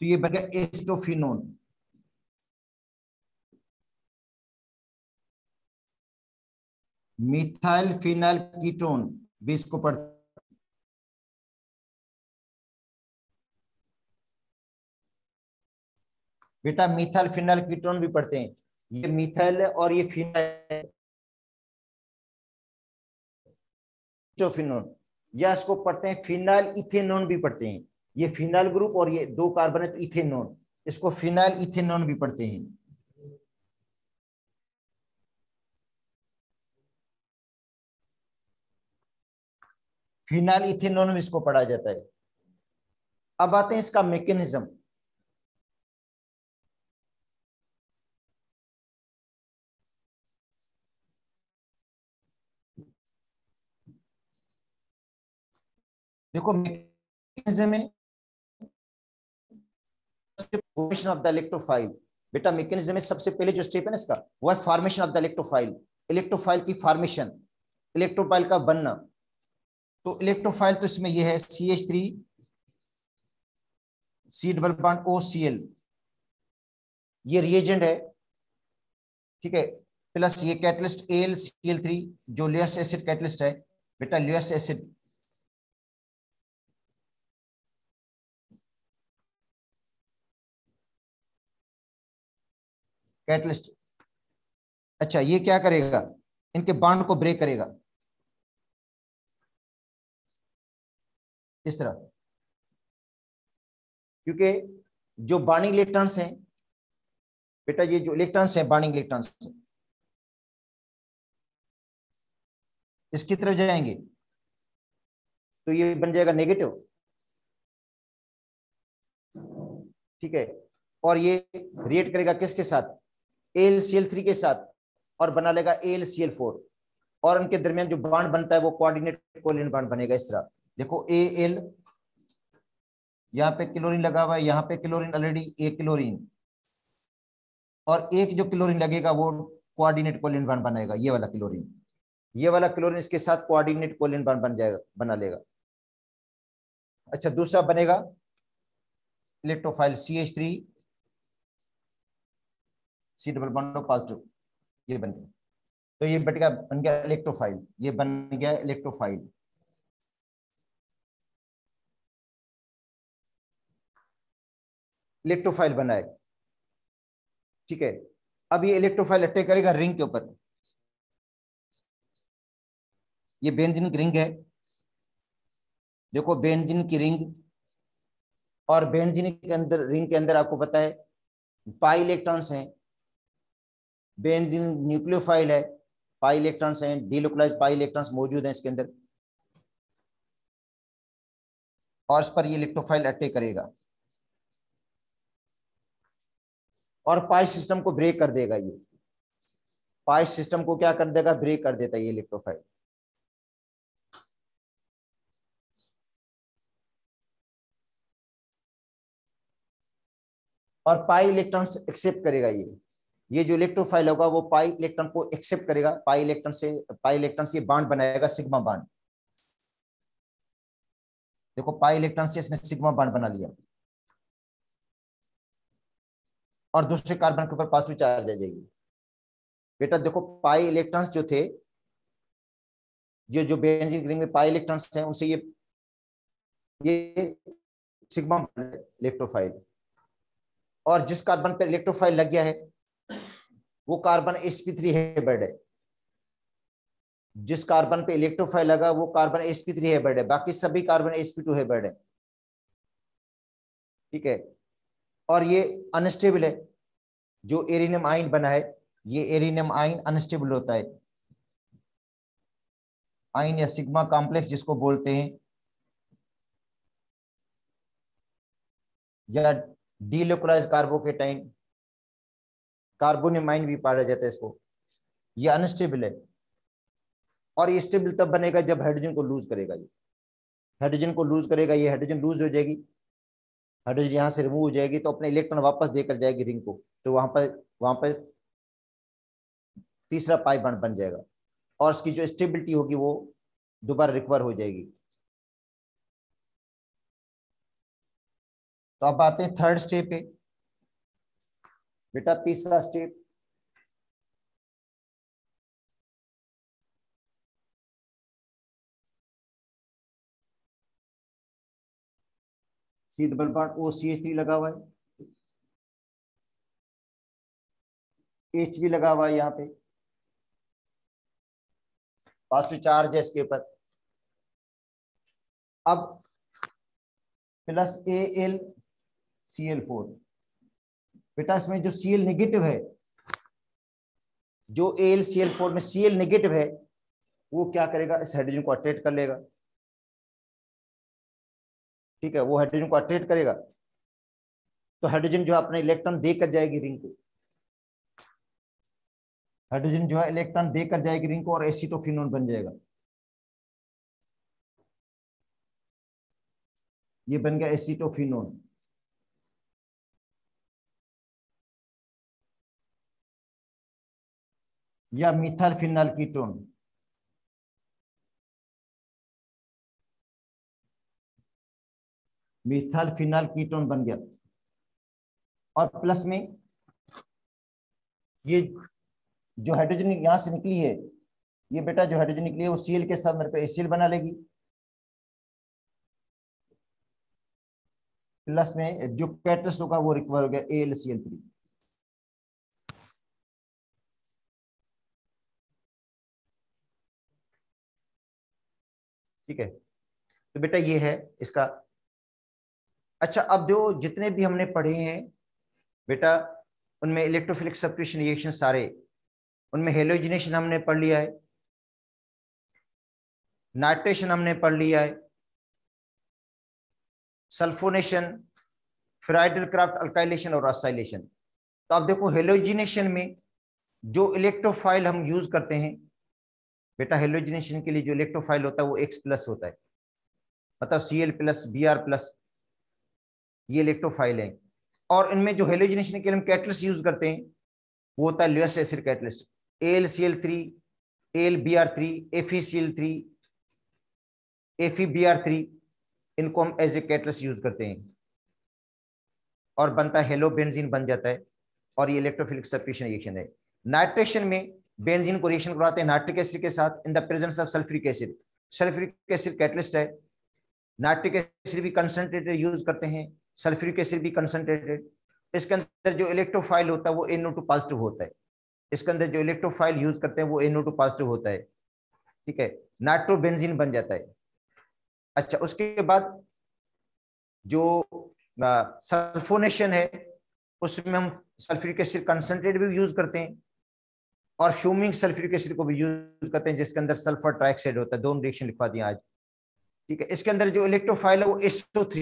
तो ये बन गया एस्टोफिनोन। मिथाइल फिनाइल कीटोन भी इसको पढ़, बेटा मिथाइल फिनाइल कीटोन भी पढ़ते हैं। ये मिथाइल है और ये फिनाइल एस्टोफिनोन, या इसको पढ़ते हैं फिनाइल इथेनोन भी पढ़ते हैं। ये फिनाइल ग्रुप और ये 2 कार्बन है तो इथेनोन, इसको फिनाइल इथेनोन भी पढ़ते हैं। फिनाइल इथेनोन में इसको पढ़ा जाता है। अब आते हैं इसका मैकेनिज्म। देखो मैकेनिज्म में फॉर्मेशन ऑफ द इलेक्ट्रोफाइल। बेटा मैकेनिज्म में सबसे पहले जो स्टेप है ना इसका, वो है formation of the electrophile. Electrophile की फॉर्मेशन, इलेक्ट्रोफाइल का बनना। तो इलेक्ट्रोफाइल तो इसमें ये है CH3 C double bond OCl, ये रिएजेंट है, ठीक है। प्लस ये कैटलिस्ट AlCl3 जो लियस एसिड कैटलिस्ट है। बेटा लियस एसिड, कैटलिस्ट। अच्छा ये क्या करेगा, इनके बॉन्ड को ब्रेक करेगा इस तरह, क्योंकि जो बॉन्डिंग इलेक्ट्रॉन्स हैं, बेटा ये जो इलेक्ट्रॉन्स हैं बॉन्डिंग इलेक्ट्रॉन्स इसकी तरफ जाएंगे तो ये बन जाएगा नेगेटिव, ठीक है। और ये रिएक्ट करेगा किसके साथ, AlCl3 के साथ, और बना लेगा AlCl4। और उनके दरमियान जो बॉन्ड बनता है वो कोऑर्डिनेट कोवैलेंट बॉन्ड बनेगा इस तरह। देखो Al, यहाँ पे क्लोरीन लगा हुआ है, यहाँ पे क्लोरीन ऑलरेडी, एक क्लोरीन और एक जो क्लोरीन लगेगा वो कोऑर्डिनेट कोवैलेंट बॉन्ड बनेगा, ये वाला क्लोरीन। ये वाला क्लोरीन इसके साथ कोऑर्डिनेट कोवैलेंट बॉन्ड बन जाएगा, बना लेगा। अच्छा दूसरा बनेगा electrophile CH3 C double bond positive, ये बन गया। तो ये बन गया इलेक्ट्रोफाइल, ये बन गया इलेक्ट्रोफाइल। इलेक्ट्रोफाइल बना है, ठीक है। अब ये इलेक्ट्रोफाइल अटैक करेगा रिंग के ऊपर। ये बेंजीन की रिंग है, देखो बेंजीन की रिंग। और बेंजीन के अंदर, रिंग के अंदर आपको पता है पाई इलेक्ट्रॉन्स हैं। बेंजीन न्यूक्लियोफाइल है, पाई इलेक्ट्रॉन्स हैं, डीलोकलाइज्ड पाई इलेक्ट्रॉन्स मौजूद हैं इसके अंदर। और इस पर ये इलेक्ट्रोफाइल अटैक करेगा और पाई सिस्टम को ब्रेक कर देगा। ये पाई सिस्टम को क्या कर देगा, ब्रेक कर देता है ये इलेक्ट्रोफाइल। और पाई इलेक्ट्रॉन्स एक्सेप्ट करेगा ये जो इलेक्ट्रोफाइल होगा वो पाई इलेक्ट्रॉन को एक्सेप्ट करेगा। पाई इलेक्ट्रॉन से ये बॉन्ड बनाएगा सिग्मा बॉन्ड। देखो पाई इलेक्ट्रॉन से इसने सिग्मा बॉन्ड बना लिया और दूसरे कार्बन के ऊपर पॉजिटिव चार्ज आ जाएगी। बेटा देखो पाई इलेक्ट्रॉन्स जो थे, जो बेंजीन रिंग में पाई इलेक्ट्रॉन्स हैं, उनसे ये सिग्मा इलेक्ट्रोफाइल। और जिस कार्बन पर इलेक्ट्रोफाइल लग गया है वो कार्बन sp3 हेबर्ड है। जिस कार्बन पे इलेक्ट्रोफाइल लगा वो कार्बन sp3 हेबर्ड है, बाकी सभी कार्बन sp2 हेबर्ड है, ठीक है। और ये अनस्टेबल है, जो एरिनियम आयन बना है ये एरिनियम आयन अनस्टेबल होता है। आयन या सिग्मा कॉम्प्लेक्स जिसको बोलते हैं, या डीलोकलाइज्ड कार्बोकेटाइन, कार्बोनियम आयन भी पढ़ा जाता है इसको। ये अनस्टेबल है और ये स्टेबल तब बनेगा जब हाइड्रोजन को लूज करेगा। ये हाइड्रोजन को लूज करेगा, ये हाइड्रोजन लूज हो जाएगी, हाइड्रोजन यहाँ से रिमूव हो जाएगी तो अपने इलेक्ट्रॉन वापस देकर जाएगी रिंग को। तो वहां पर तीसरा पाई बॉन्ड बन जाएगा और इसकी जो स्टेबिलिटी होगी वो दोबारा रिकवर हो जाएगी। तो अब आते हैं थर्ड स्टेप पे। बेटा तीसरा step, C double bond OCH3 लगा हुआ है, H भी लगा हुआ है, यहाँ पे पॉजिटिव चार्ज है इसके ऊपर। अब प्लस AlCl4। बेटा इसमें जो Cl नेगेटिव है, जो AlCl4 में Cl नेगेटिव है, वो क्या करेगा, इस हाइड्रोजन को अट्रैक्ट कर लेगा, ठीक है। वो हाइड्रोजन को अट्रैक्ट करेगा तो हाइड्रोजन जो है अपने इलेक्ट्रॉन देकर जाएगी रिंग को। हाइड्रोजन जो है इलेक्ट्रॉन देकर जाएगी रिंग को और एसिटोफिनोन बन जाएगा। ये बन गया एसीटोफिनोन। या methyl phenyl ketone, methyl phenyl ketone बन गया। और प्लस में ये जो हाइड्रोजन यहां से निकली है, ये बेटा जो हाइड्रोजन निकली है वो Cl के साथ मेरे पे HCl बना लेगी। प्लस में जो कैटलिस्ट होगा वो रिकवर हो गया AlCl3। ठीक है, तो बेटा ये है इसका। अच्छा, अब जो जितने भी हमने पढ़े हैं बेटा, उनमें इलेक्ट्रोफिलिक सब्स्टिट्यूशन रिएक्शन सारे, उनमें हेलोजिनेशन हमने पढ़ लिया है, नाइट्रेशन हमने पढ़ लिया है, सल्फोनेशन, फ्राइडल क्राफ्ट अल्काइलेशन और असाइलेशन। तो आप देखो हेलोजिनेशन में जो इलेक्ट्रोफाइल हम यूज करते हैं बेटा, हेलोजिनेशन के लिए जो इलेक्ट्रोफाइल होता है वो X+ होता है, मतलब Cl+, Br+, ये इलेक्ट्रोफाइल है। और इनमें जो हेलोजिनेशन के लिए हम कैटलिस्ट यूज करते हैं वो होता है ल्यूएस acid catalyst, AlCl3, AlBr3, FeCl3, FeBr3, इनको हम एज ए कैटलिस्ट यूज करते हैं और बनता है हेलो बेंजीन बन जाता है। और ये इलेक्ट्रोफिलिक सब्स्टिट्यूशन रिएक्शन है। नाइट्रेशन में बेंजीन को रिएक्शन करवाते हैं नाइट्रिक एसिड के साथ इन the presence of sulphuric acid. Sulphuric acid catalyst है, नाइट्रिक एसिड भी कंसंट्रेटेड यूज करते हैं, सल्फ्यूरिक एसिड भी कंसंट्रेटेड। इसके अंदर जो इलेक्ट्रोफाइल होता है वो NO2 पॉजिटिव होता है, इसके अंदर जो इलेक्ट्रोफाइल यूज करते हैं वो NO2 पॉजिटिव होता है। ठीक है, नाइट्रोबेंजीन बन जाता है। अच्छा, उसके बाद जो सल्फोनेशन है उसमें हम सल्फ्यूरिक एसिड कंसंट्रेट भी यूज करते हैं और फ्यूमिंग सल्फ्यूरिक एसिड को भी यूज करते हैं जिसके अंदर सल्फर ट्राइऑक्साइड होता है। दोनों रिएक्शन लिखवा दिया आज। ठीक है, इसके अंदर जो इलेक्ट्रोफाइल है वो SO3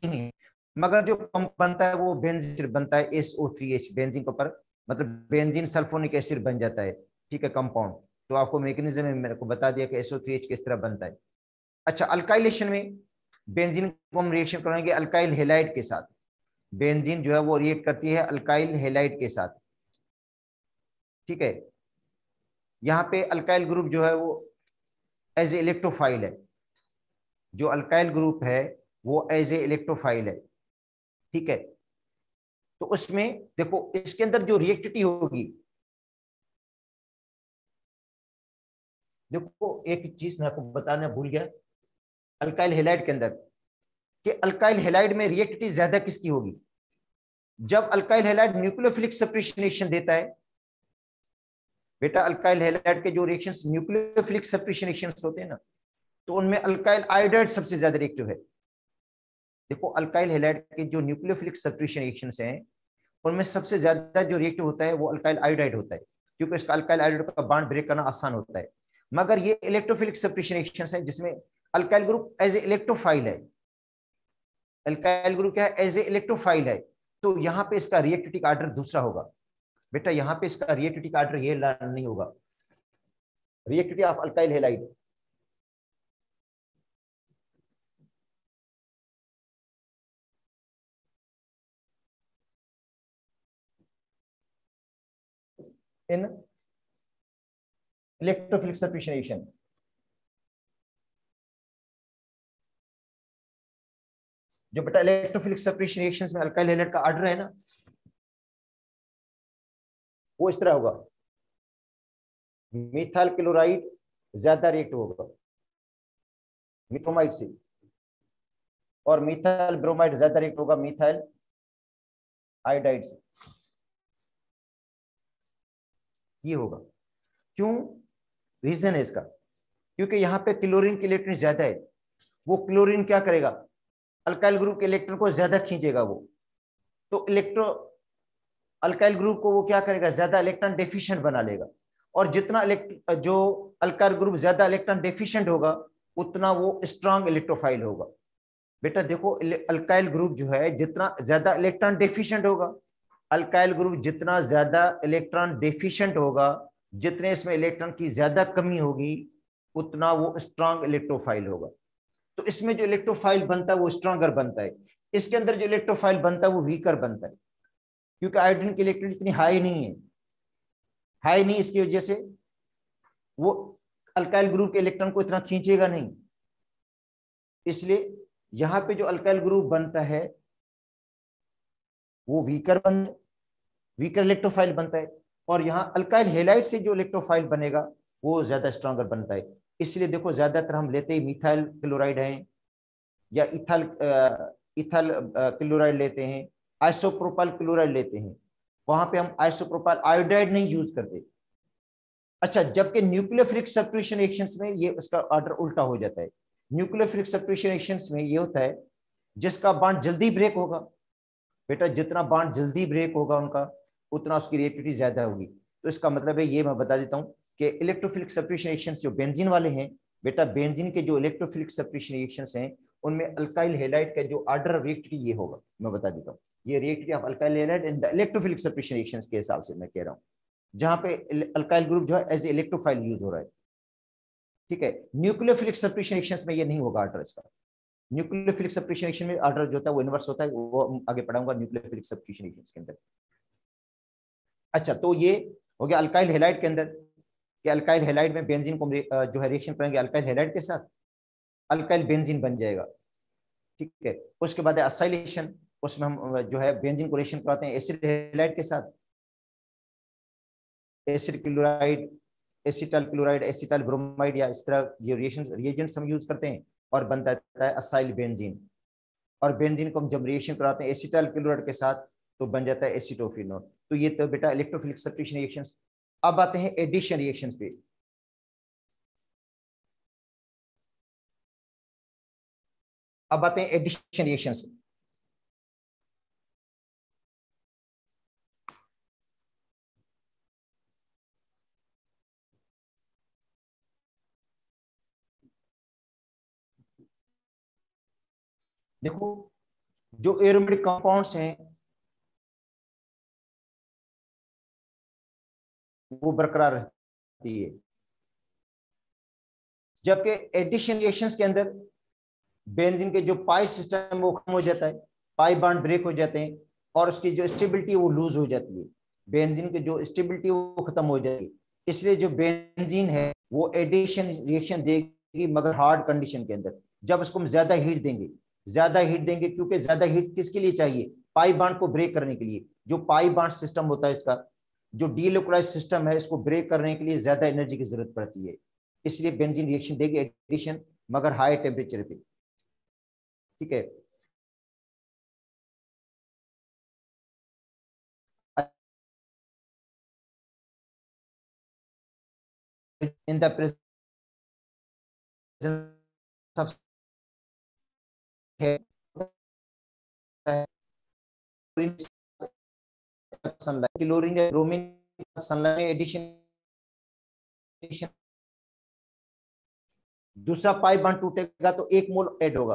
है, मगर जो पंप बनता है वो बेंजीन बनता है SO3H, बेंजीन के ऊपर मतलब बेंजीन सल्फोनिक एसिड बन जाता है। ठीक है, कंपाउंड। तो आपको मैकेनिज्म मेरे को बता दिया कि SO3H किस तरह बनता है। अच्छा, अल्काइलेशन में बेंजीन को हम रिएक्शन करेंगे अल्काइल हेलाइड के साथ। बेंजीन जो है वो रिएक्ट करती है अल्काइल हेलाइड के साथ। ठीक है, यहाँ पे अल्काइल ग्रुप जो है वो एज ए इलेक्ट्रोफाइल है, जो अल्काइल ग्रुप है वो एज ए इलेक्ट्रोफाइल है। ठीक है, तो उसमें देखो इसके अंदर जो रिएक्टिविटी होगी, देखो एक चीज मैं आपको बताना भूल गया अल्काइल हेलाइड के अंदर, कि अल्काइल हेलाइड में रिएक्टिविटी ज्यादा किसकी होगी? जब alkyl halide nucleophilic substitution reaction देता है बेटा, अल्काइल हेलाइड के जो रिएक्शंस न्यूक्लियोफिलिक सब्स्टिट्यूशन रिएक्शंस होते हैं ना, तो उनमें अल्काइल आयोडाइड सबसे ज्यादा रिएक्टिव है। देखो अल्काइल हेलाइड के जो न्यूक्लियोफिलिक सब्स्टिट्यूशन रिएक्शंस हैं उनमें सबसे ज्यादा जो रिएक्टिव होता है वो अल्काइल आयोडाइड होता है, क्योंकि इसका अल्काइल आयोडाइड का बॉन्ड ब्रेक करना आसान होता है। मगर ये इलेक्ट्रोफिलिक सब्स्टिट्यूशन रिएक्शंस हैं जिसमें alkyl group as a electrophile है, अल्काइल ग्रुप क्या है? एज ए इलेक्ट्रोफाइल है। तो यहाँ पे इसका रिएक्टिविटी ऑर्डर दूसरा होगा बेटा, यहाँ पे इसका रिएक्टिविटी ऑर्डर ये नहीं होगा, reactivity of alkyl halide. In electrophilic substitution reaction, जो बेटा इलेक्ट्रोफिलिक सब्स्टिट्यूशन रिएक्शंस में अल्काइल हेलाइड का ऑर्डर है ना, वो इस तरह होगा, मिथाइल क्लोराइड ज्यादा रिएक्ट होगा ब्रोमाइड से, और मिथाइल ब्रोमाइड ज्यादा रिएक्ट होगा मिथाइल आयोडाइड से। ये होगा क्यों? रीजन है इसका, क्योंकि यहाँ पे क्लोरीन के इलेक्ट्रॉन ज्यादा है, वो क्लोरीन क्या करेगा? अल्काइल ग्रुप के इलेक्ट्रॉन को ज्यादा खींचेगा वो, तो अल्काइल ग्रुप को वो क्या करेगा? ज्यादा इलेक्ट्रॉन डेफिशिएंट बना लेगा, और जितना जो अल्काइल ग्रुप ज्यादा इलेक्ट्रॉन डेफिशिएंट होगा उतना वो स्ट्रांग इलेक्ट्रोफाइल होगा। बेटा देखो अल्काइल ग्रुप जो है जितना ज्यादा इलेक्ट्रॉन डेफिशिएंट होगा, अल्काइल ग्रुप जितना ज्यादा इलेक्ट्रॉन डेफिशिएंट होगा, जितने इसमें इलेक्ट्रॉन की ज्यादा कमी होगी उतना वो स्ट्रांग इलेक्ट्रोफाइल होगा। तो इसमें जो इलेक्ट्रोफाइल बनता है वो स्ट्रॉन्गर बनता है, इसके अंदर जो इलेक्ट्रोफाइल बनता है वो वीकर बनता है, क्योंकि आयोडीन की इलेक्ट्रिक इतनी हाई नहीं है, हाई नहीं, इसकी वजह से वो अल्काइल ग्रुप के इलेक्ट्रॉन को इतना खींचेगा नहीं, इसलिए यहां पे जो अल्काइल ग्रुप बनता है वो वीकर इलेक्ट्रोफाइल बनता है, और यहाँ अल्काइल हेलाइड से जो इलेक्ट्रोफाइल बनेगा वो ज्यादा स्ट्रॉन्गर बनता है। इसलिए देखो ज्यादातर हम लेते ही मिथाइल क्लोराइड है, या इथाइल क्लोराइड लेते हैं, आइसोप्रोपाइल क्लोराइड लेते हैं, वहां पे हम आइसोप्रोपाइल आयोडाइड नहीं यूज करते। अच्छा, जबकि न्यूक्लियोफिलिक सब्स्टिट्यूशन रिएक्शंस में ये उसका ऑर्डर उल्टा हो जाता है। न्यूक्लियोफिलिक सब्स्टिट्यूशन रिएक्शंस में ये होता है जिसका बॉन्ड जल्दी ब्रेक होगा, बेटा जितना बॉन्ड जल्दी ब्रेक होगा उनका उतना उसकी रिएक्टिविटी ज्यादा होगी। तो इसका मतलब है, ये मैं बता देता हूं कि इलेक्ट्रोफिलिक सब्स्टिट्यूशन रिएक्शंस जो बेंजीन वाले हैं, बेटा बेंजीन के जो इलेक्ट्रोफिलिक सब्स्टिट्यूशन रिएक्शंस हैं उनमें अल्काइल हेलाइड का जो ऑर्डर ऑफ रिएक्टिविटी ये होगा, मैं बता देता हूँ, ये reactivity of alkyl halide in the electrophilic substitution reactions के हिसाब से मैं कह रहा हूँ, जहां पे अल्काइल ग्रुप जो है एज इलेक्ट्रोफाइल यूज हो रहा है। ठीक है, न्यूक्लियोफिलिक सब्स्टिट्यूशन रिएक्शंस में ये नहीं होगा ऑर्डर इसका। न्यूक्लियोफिलिक सब्स्टिट्यूशन रिएक्शन में ऑर्डर जो होता है वो इनवर्स होता है, वो आगे पढ़ाऊंगा न्यूक्लियोफिलिक सब्स्टिट्यूशन रिएक्शंस के अंदर। अच्छा, तो ये हो गया अल्काइल हेलाइड के अंदर, कि अल्काइल हेलाइड में बेंजीन को जो है रिएक्शन करेंगे अल्काइल हेलाइड के साथ, अल्काइल बेंजीन बन जाएगा। ठीक है, उसके बाद है असाइलेशन, उसमें हम जो है बेंजीन को रिएक्शन कराते हैं एसिड हेलाइड के साथ, acid chloride, acetyl chloride, acetyl bromide, या इस तरह ये रिएजेंट्स हम यूज करते हैं, और बनता है असाइल बेंजीन। और बेंजीन को हम जब रिएक्शन कराते हैं एसिटाइल क्लोराइड के साथ तो बन जाता है एसिटोफिनोल। तो ये तो बेटा इलेक्ट्रोफिलिक सब्स्टिट्यूशन रिएक्शंस। अब आते हैं एडिशन रिएक्शंस पे। अब आते हैं एडिशन रिएक्शंस। देखो, जो एरोमेटिक कंपाउंड्स हैं वो बरकरार रहती है, जबकि एडिशन रिएक्शंस के अंदर बेंजीन के जो पाई सिस्टम वो खत्म हो जाता है, पाई बॉन्ड ब्रेक हो जाते हैं, और उसकी जो स्टेबिलिटी वो लूज हो जाती है, बेंजीन की जो स्टेबिलिटी वो खत्म हो जाती है। इसलिए जो बेंजीन है वो एडिशन रिएक्शन देगी, मगर हार्ड कंडीशन के अंदर, जब उसको हम ज्यादा हीट देंगे, ज्यादा हीट देंगे, क्योंकि ज्यादा हीट किसके लिए चाहिए, पाई बॉन्ड को ब्रेक करने के लिए। जो पाई बॉन्ड सिस्टम होता है इसका, जो डीलोकलाइज सिस्टम है, इसको ब्रेक करने के लिए ज्यादा एनर्जी की जरूरत पड़ती है, इसलिए बेंजीन रिएक्शन देगी एडिशन, मगर हाई टेम्परेचर पे। ठीक है, in the presence of sunlight, chlorine या ब्रोमीन सनलाइट एडिशन, दूसरा पाई बॉन्ड टूटेगा तो एक मोल ऐड होगा,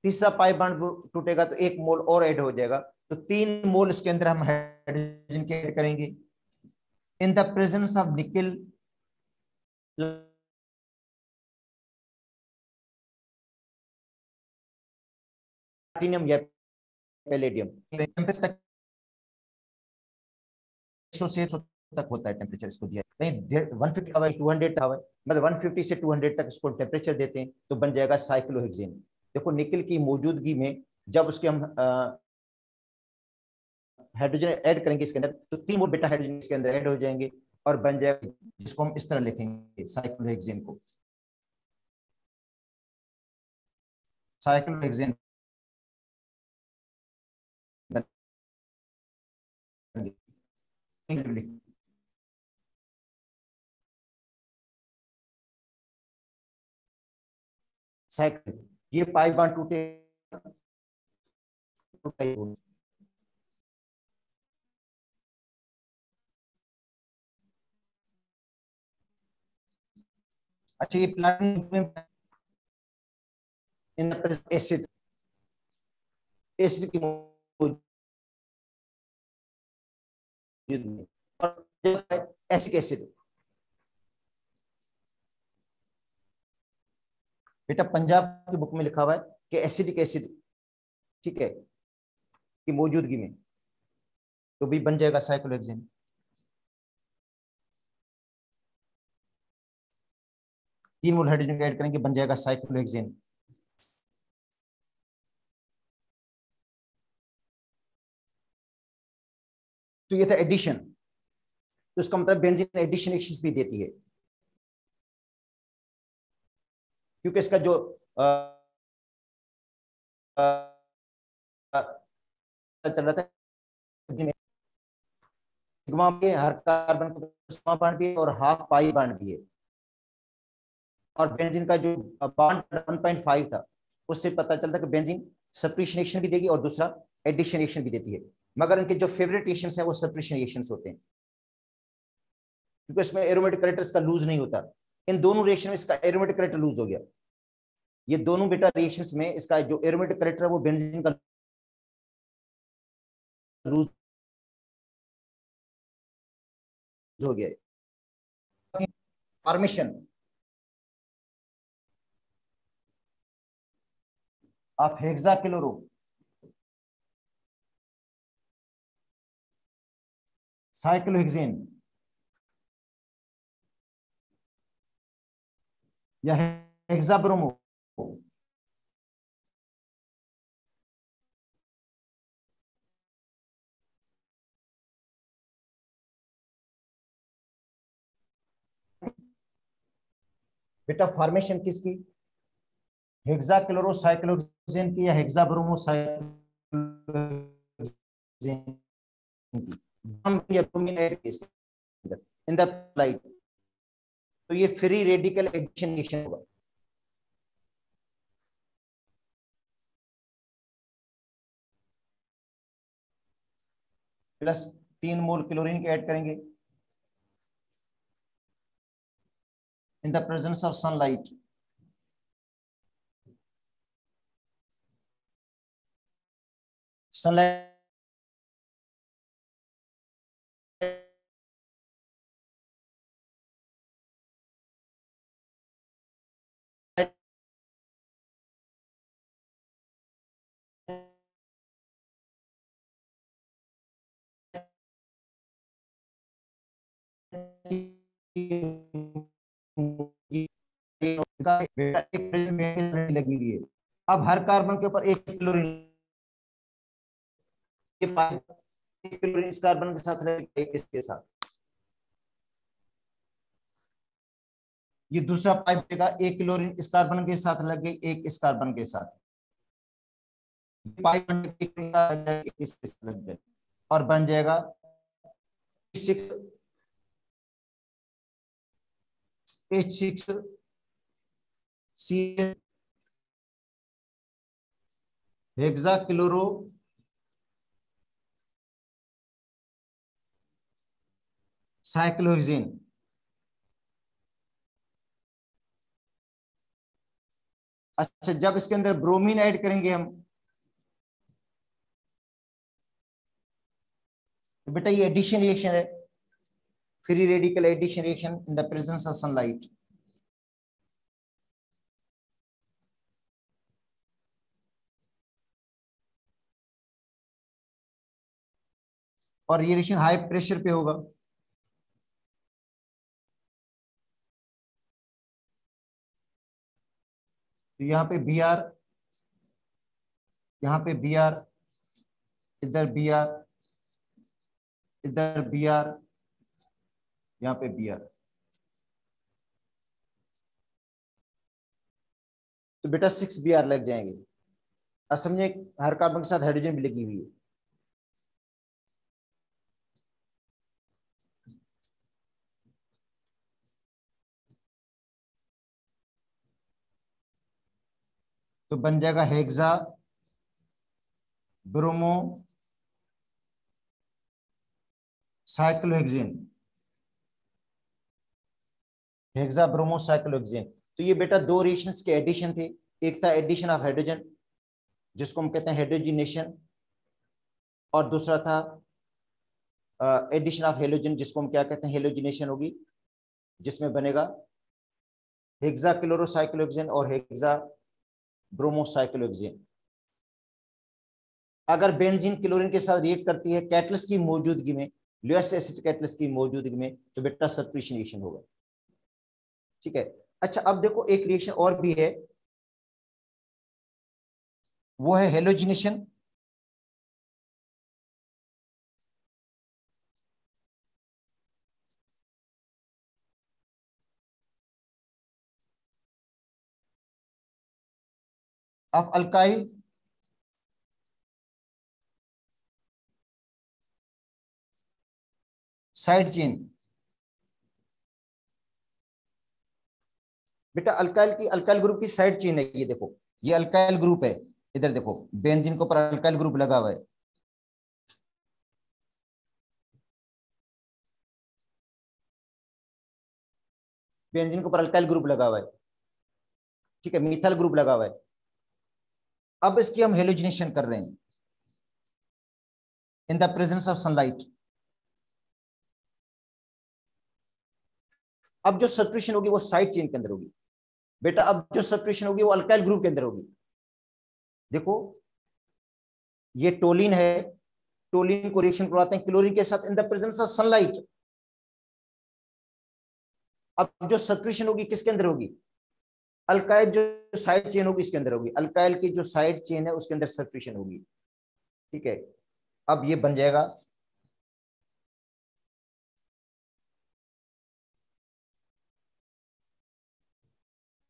तीसरा पाई बॉन्ड टूटेगा तो एक मोल और ऐड हो जाएगा, तो 3 मोल इसके अंदर हम हाइड्रोजन के ऐड करेंगे। इन द प्रेजेंस ऑफ निकल, प्लैटिनम या पैलेडियम, टेम्परेचर 100 तक होता है टेम्परेचर, इसको दिया कहीं 150 हवा 200 हवा, मतलब 150 से 200 तक इसको टेम्परेचर देते हैं तो बन जाएगा साइक्लोहेक्सेन। देखो निकल की मौजूदगी में जब उसके हम हाइड्रोजन ऐड करेंगे इसके अंदर, तो 3 मोल बेटा हाइड्रोजन इसके अंदर ऐड हो जाएंगे, और बन जाएगा, जिसको हम इस तरह लिखेंगे साइक्लोहेक्सेन को, साइक्लोहेक्सेन साइकिल, ये पाई बांड टूटे, अच्छा ये प्लाटिनम इन एसिड, एसिड की मौजूदगी में, और एसिड एसिड बेटा पंजाब की बुक में लिखा हुआ है कि एसिडिक एसिड, ठीक है, की मौजूदगी में, तो भी बन जाएगा साइक्लोहेक्सेन। तीन मोल हाइड्रोजन ऐड करेंगे, बन जाएगा साइक्लोहेक्सेन। तो ये था एडिशन। तो इसका मतलब बेंजीन एडिशन रिएक्शंस भी देती है, क्योंकि इसका जो चल रहा था, सिग्मा में हर कार्बन का सिग्मा बॉन्ड भी है और हाफ पाई बॉन्ड भी है, और बेंजीन का जो बॉन्ड 1.5 था, उससे पता चलता है कि बेंजीन सब्स्टिट्यूशन रिएक्शन भी देगी और दूसरा एडिशन रिएक्शन भी देती है। मगर इनके जो फेवरेट रिएक्शंस है वो सब्स्टिट्यूशन रिएक्शंस होते हैं, क्योंकि इसमें एरोमेटिक कैरेक्टर इसका लूज नहीं होता। इन दोनों रिएक्शन में इसका एरोमेटिक कैरेक्टर लूज हो गया। ये दोनों बेटा रिएक्शंस में इसका जो एरोमेटिक कैरेक्टर है वो बेंजीन का लूज हो गया। फॉर्मेशन ऑफ हेक्साक्लोरो साइक्लोहेक्सेन या हेक्साब्रोमो, बेटा फॉर्मेशन किसकी, हेक्साक्लोरोसाइक्लोहेक्सेन की या हेक्साब्रोमोसाइक्लोहेक्सेन की, या ब्रोमीन ऐड की इसके अंदर इन द लाइट, तो ये फ्री रेडिकल एडिशन रिएक्शन होगा। प्लस 3 मोल क्लोरीन के ऐड करेंगे इन the presence of sunlight, sunlight लगी हुई है। अब हर कार्बन के ऊपर एक क्लोरीन, क्लोरीन इस कार्बन के साथ रहेगा, एक इसके साथ, ये दूसरा पाइप देगा, एक क्लोरीन इस कार्बन के साथ लग गई, एक इस कार्बन के साथ, पाइप इसके साथ लग गई और बन जाएगा 6 H6 सी हेक्साक्लोरो साइक्लोहेक्सेन। अच्छा, जब इसके अंदर ब्रोमीन ऐड करेंगे हम, तो बेटा ये एडिशन रिएक्शन है, free radical addition reaction in the presence of sunlight. और ये रिएक्शन हाई प्रेशर पे होगा, तो यहाँ पे बी आर, यहाँ पे बी आर, इधर बी आर, इधर बी आर, यहाँ पे बी आर, तो बेटा 6 बी आर लग जाएंगे। अब समझे हर कार्बन के साथ हाइड्रोजन भी लगी हुई है। तो बन जाएगा hexa bromo cyclohexane, hexa bromo cyclohexane. तो ये बेटा दो रिएक्शंस के एडिशन थे, एक था एडिशन ऑफ हाइड्रोजन जिसको हम कहते हैं हाइड्रोजिनेशन, और दूसरा था एडिशन ऑफ हेलोजन जिसको हम क्या कहते हैं, हेलोजिनेशन होगी, जिसमें बनेगा हेक्सा क्लोरोसाइक्लोहेक्सेन और हेक्सा ब्रोमोसाइक्लोहेक्सेन। अगर बेंजीन क्लोरीन के साथ रिएक्ट करती है कैटलिस्ट की मौजूदगी में, लुईस एसिड कैटलिस्ट की मौजूदगी में, तो बेटा सब्स्टिट्यूशन रिएक्शन होगा। ठीक है। अच्छा अब देखो एक रिएक्शन और भी है, वो है halogenation. Of alkyl side chain. बेटा अल्काइल की, अल्काइल ग्रुप की साइड चेन है ये देखो, ये अल्काइल ग्रुप है। इधर देखो बेंजीन के ऊपर अल्काइल ग्रुप लगा हुआ है। बेंजीन के ऊपर अल्काइल ग्रुप लगा हुआ है। ठीक है, मिथाइल ग्रुप लगा हुआ है। अब इसकी हम हेलोजिनेशन कर रहे हैं इन द प्रेजेंस ऑफ सनलाइट। अब जो सब्स्टिट्यूशन होगी वो साइड चेन के अंदर होगी। बेटा अब जो सब्स्टिट्यूशन होगी वो अल्काइल ग्रुप के अंदर होगी। देखो ये टोलिन है, टोलिन को रिएक्शन करवाते हैं क्लोरीन के साथ इन द प्रेजेंस ऑफ सनलाइट। अब जो सब्स्टिट्यूशन होगी किसके अंदर होगी, अल्काइल जो साइड चेन होगी इसके अंदर होगी, अल्काइल की जो साइड चेन है उसके अंदर सब्स्टिट्यूशन होगी। ठीक है, अब ये बन जाएगा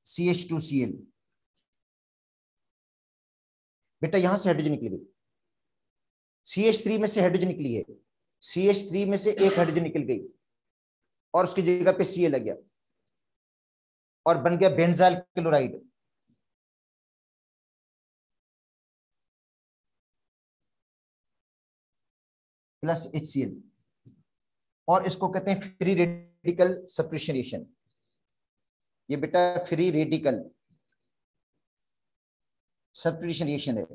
CH2Cl। बेटा यहां से हाइड्रोजन निकली गई, CH3 में से हाइड्रोजन निकली है, CH3 में से एक हाइड्रोजन निकल गई और उसकी जगह पे Cl लग गया और बन गया बेंजाइल क्लोराइड। प्लस HCl, और इसको कहते हैं फ्री रेडिकल सब्स्टिट्यूशन रिएक्शन। ये बेटा फ्री रेडिकल सब्स्टिट्यूशन रिएक्शन है।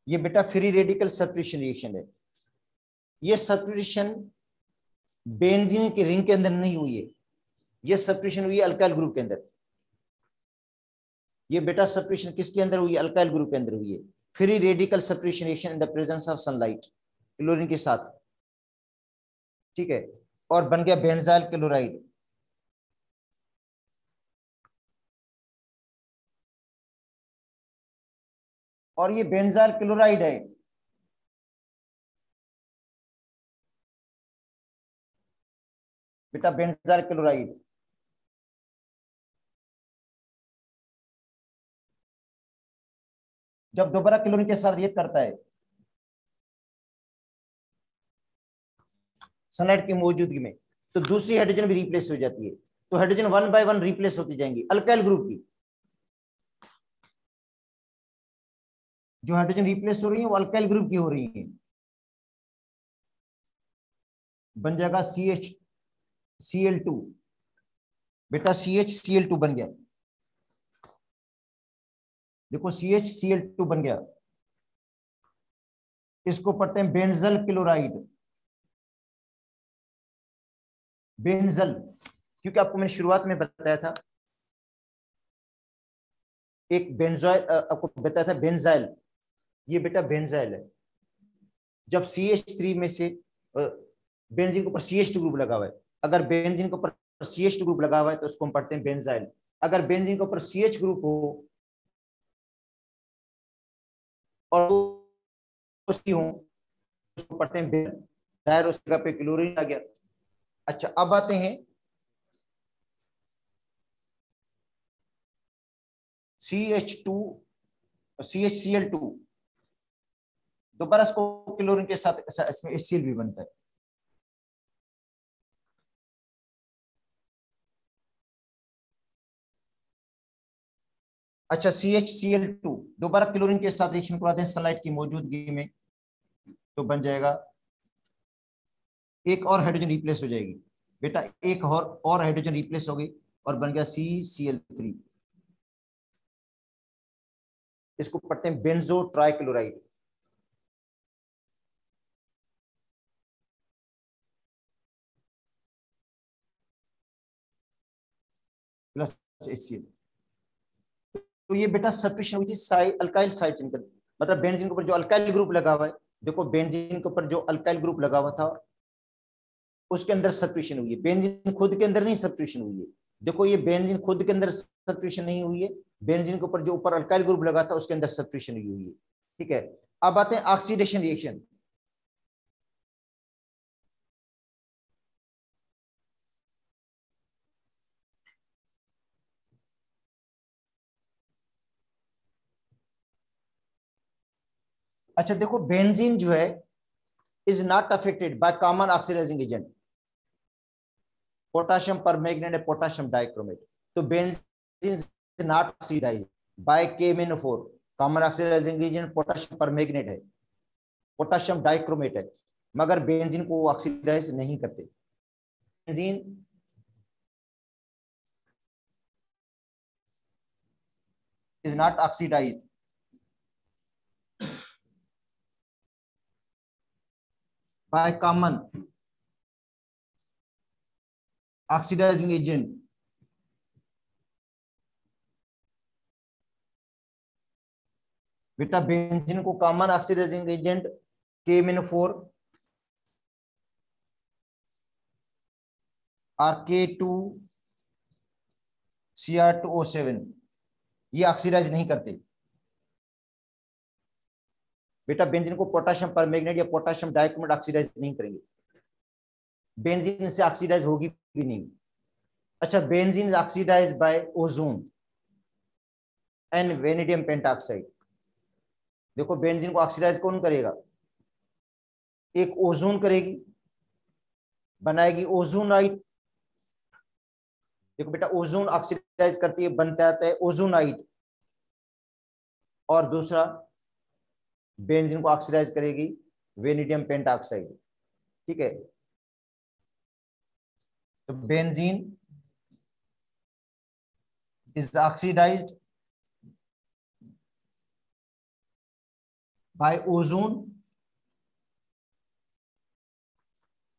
ये बेटा फ्री रेडिकल सब्स्टिट्यूशन रिएक्शन है। ये सब्स्टिट्यूशन बेंजीन के रिंग के अंदर नहीं हुई है, ये सब्स्टिट्यूशन हुई है अल्काइल ग्रुप के अंदर। ये बेटा सब्स्टिट्यूशन किसके अंदर हुई है, अल्काइल ग्रुप के अंदर हुई है। Free radical substitution reaction in the presence of sunlight chlorine के साथ। ठीक है, और बन गया बेंजाइल क्लोराइड। और ये बेंजाइल क्लोराइड है, बेटा बेंजाइल क्लोराइड जब दोबारा क्लोरीन के साथ रिएक्ट करता है सनलाइट की मौजूदगी में, तो दूसरी हाइड्रोजन भी रिप्लेस हो जाती है। तो हाइड्रोजन 1 बाय 1 रिप्लेस होती जाएंगी अल्काइल ग्रुप की। जो हाइड्रोजन रिप्लेस हो रही है वो अल्काइल ग्रुप की हो रही है। बन जाएगा CH Cl2। बेटा CH Cl2 बन गया, देखो CH Cl2 बन गया। इसको पढ़ते हैं बेंजल क्लोराइड। बेंजल, क्योंकि आपको मैंने शुरुआत में बताया था एक बेंजोइल, आपको बताया था बेंजाइल। ये बेटा बेंजाइल है। जब CH3 में से बेंजीन के ऊपर CH2 ग्रुप लगा हुआ है, अगर बेंजीन के ऊपर CH2 ग्रुप लगा हुआ है तो उसको हम पढ़ते हैं बेंजाइल। अगर बेंजीन के ऊपर CH ग्रुप हो और उसकी हो उसको पढ़ते हैं बेंजाइल, उस जगह पे क्लोरीन आ गया। अच्छा अब आते हैं CH2 CHCl2, दोबारा इसको क्लोरीन के साथ इसमें HCl भी बनता है। अच्छा CHCl2 दोबारा क्लोरीन के साथ रिएक्शन करवाते हैं सनलाइट की मौजूदगी में, तो बन जाएगा एक और हाइड्रोजन रिप्लेस हो जाएगी। बेटा एक और हाइड्रोजन रिप्लेस हो गई और बन गया CCl3। इसको पढ़ते हैं बेंजो ट्राइक्लोराइड। Plus HCl। तो ये बेटा सब्स्टिट्यूशन हुई थी साइड अल्काइल साइड चेन का, मतलब बेंजीन के ऊपर जो अल्काइल ग्रुप लगा हुआ है, देखो बेंजीन के ऊपर जो अल्काइल ग्रुप लगा हुआ था उसके अंदर सब्स्टिट्यूशन हुई है, बेंजीन खुद के अंदर नहीं सब्स्टिट्यूशन हुई है। देखो ये बेंजीन खुद के अंदर सब्स्टिट्यूशन नहीं हुई है, बेंजीन के ऊपर जो ऊपर अल्काइल ग्रुप लगा था उसके अंदर सब्स्टिट्यूशन हुई है। ठीक है, अब आते हैं ऑक्सीडेशन रिएक्शन। अच्छा देखो बेंजीन जो है is not affected by common oxidizing agent, potassium permanganate, potassium dichromate. तो benzene is not oxidised by KMnO4, common oxidizing agent potassium permanganate है, पोटाशियम डाइक्रोमेट है, मगर बेंजीन को ऑक्सीडाइज नहीं करते। Benzene is not oxidised by common oxidizing agent बेटा बेंजीन को कॉमन ऑक्सीडाइजिंग एजेंट KMnO4 और K2Cr2O7 ये ऑक्सीडाइज नहीं करते। बेटा बेंजीन को पोटाशियम परमैंगनेट या पोटाशियम डाइक्रोमेट ऑक्सीडाइज नहीं करेंगे, बेंजीन से ऑक्सीडाइज होगी भी नहीं। अच्छा benzene is oxidize by ozone and vanadium pentoxide. देखो बेंजीन को ऑक्सीडाइज कौन करेगा, एक ओजोन करेगी, बनाएगी ओजोनाइट। देखो बेटा ओजोन ऑक्सीडाइज करती है, बनता है ओजोनाइट, और दूसरा बेंजीन को ऑक्सीडाइज करेगी वेनेडियम पेंटाक्साइड। ठीक है, तो benzene is oxidized by ozone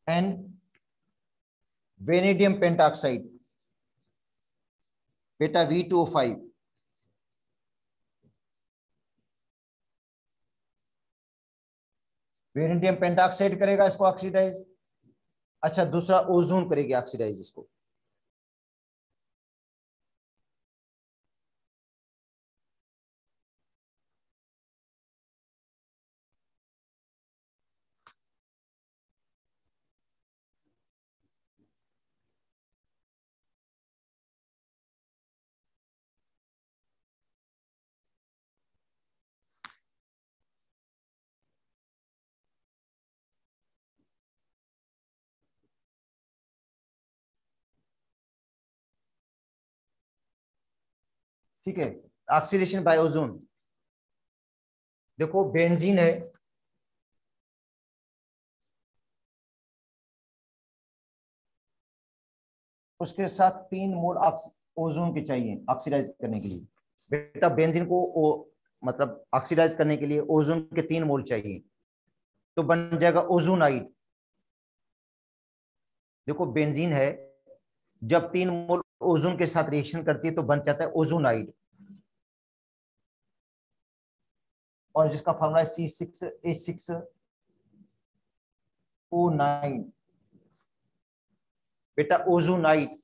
and vanadium pentoxide, बेटा V2O5। वेनेडियम पेंटाक्साइड करेगा इसको ऑक्सीडाइज। अच्छा दूसरा ओजोन करेगी ऑक्सीडाइज इसको। ठीक है, ऑक्सीडेशन बाय ओजोन। देखो बेंजीन है, उसके साथ 3 मोल ओजोन के चाहिए ऑक्सीडाइज करने के लिए। बेटा बेंजीन को मतलब ऑक्सीडाइज करने के लिए ओजोन के 3 मोल चाहिए, तो बन जाएगा ओजोनाइड। देखो बेंजीन है, जब 3 मोल ओजोन के साथ रिएक्शन करती है तो बन जाता है ओजोनाइड, और जिसका फॉर्मूला है C6H6O9। बेटा ओजोनाइड,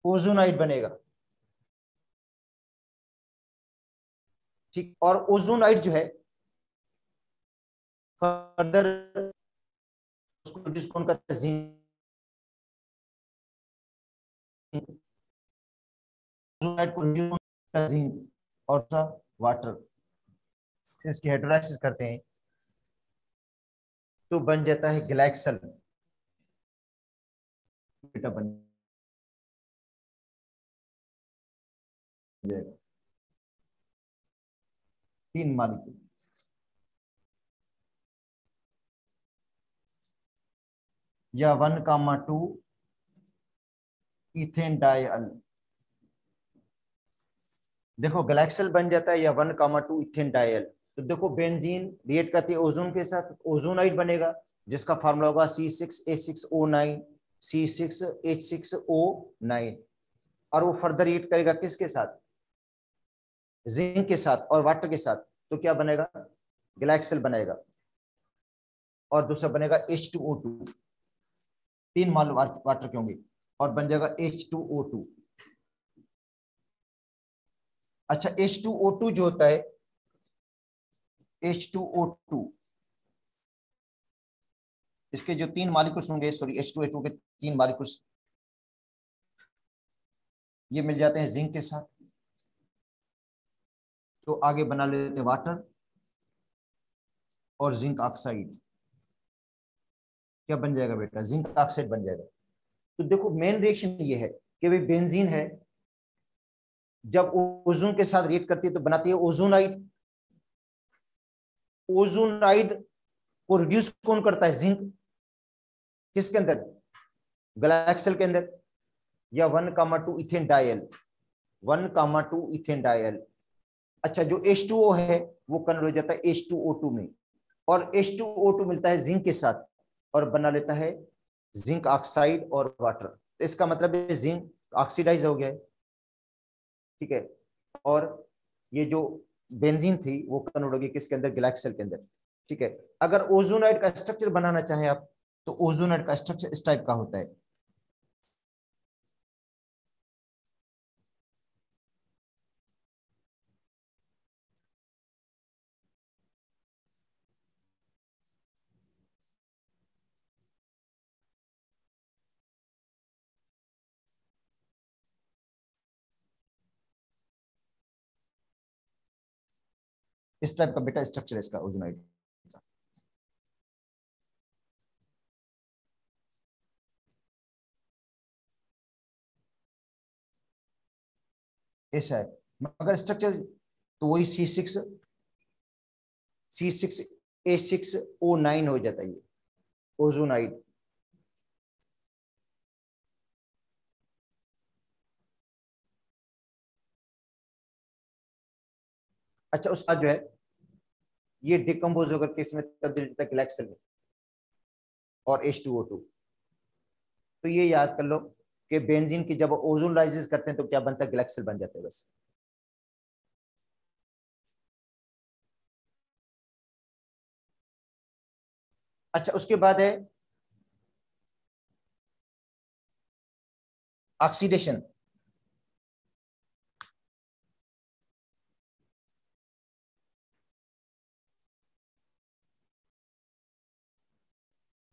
ओजोनाइड बनेगा। ठीक, और ओजोनाइड जो है फर्दर जिसको उनका जिंक और वाटर, इसकी हाइड्रोलाइसिस करते हैं तो बन जाता है ग्लाइक्सल। बेटा बन जाएगा 3 मालिक्यूल। या 1,2 इथेन डायल। देखो गैलेक्सल बन जाता है या 1,2 इथेन डायल। तो देखो बेंजीन रिएक्ट करती है ओजोन के साथ, ओजोनाइड बनेगा जिसका फार्मूला होगा C6H6O9, C6H6O9। और वो फर्दर रिएक्ट करेगा किसके साथ, जिंक के साथ और वाटर के साथ। तो क्या बनेगा, गैलेक्सल बनेगा। और दूसरा बनेगा H2O2, 3 माल वाटर के होंगे और बन जाएगा H2O2। अच्छा H2O2 जो होता है, H2O2 इसके जो 3 मॉलिक्यूल्स होंगे, सॉरी H2O2 के 3 मॉलिक्यूल्स, ये मिल जाते हैं जिंक के साथ। तो आगे बना लेते हैं वाटर और जिंक ऑक्साइड। क्या बन जाएगा बेटा, जिंक ऑक्साइड बन जाएगा। तो देखो मेन रिएक्शन ये है कि भाई बेंजीन है, जब ओजोन के साथ रिएक्ट करती है तो बनाती है ओजोनाइड। ओजोनाइड को रिड्यूस कौन करता है, जिंक। किसके अंदर, गैलेक्सल के अंदर। या 1,2 इथेन डायल, 1,2 इथेन डायल। अच्छा जो H2O है वो कन्वर्ट हो जाता है H2O2 में, और H2O2 मिलता है जिंक के साथ और बना लेता है जिंक ऑक्साइड और वाटर। इसका मतलब है जिंक ऑक्सीडाइज हो गया है, ठीक है। और ये जो बेंजीन थी वो कन्वर्ट होगी किसके अंदर, गैलेक्सल के अंदर, ठीक है। अगर ओजोनाइड का स्ट्रक्चर बनाना चाहें आप, तो ओजोनाइड का स्ट्रक्चर इस टाइप का होता है। इस टाइप का बेटा स्ट्रक्चर है इसका ओजोनाइड। ऐसा है, मगर स्ट्रक्चर तो वही C6H6O9 हो जाता है ये ओजोनाइड। अच्छा उसका जो है ये डिकम्पोज होकर के इसमें तब्दील होता है गैलेक्सल में और H2O2। तो ये याद कर लो कि बेंजीन की जब ओजोन राइजेस करते हैं तो क्या बनता है, गैलेक्सल बन जाता है बस। अच्छा उसके बाद है oxidation.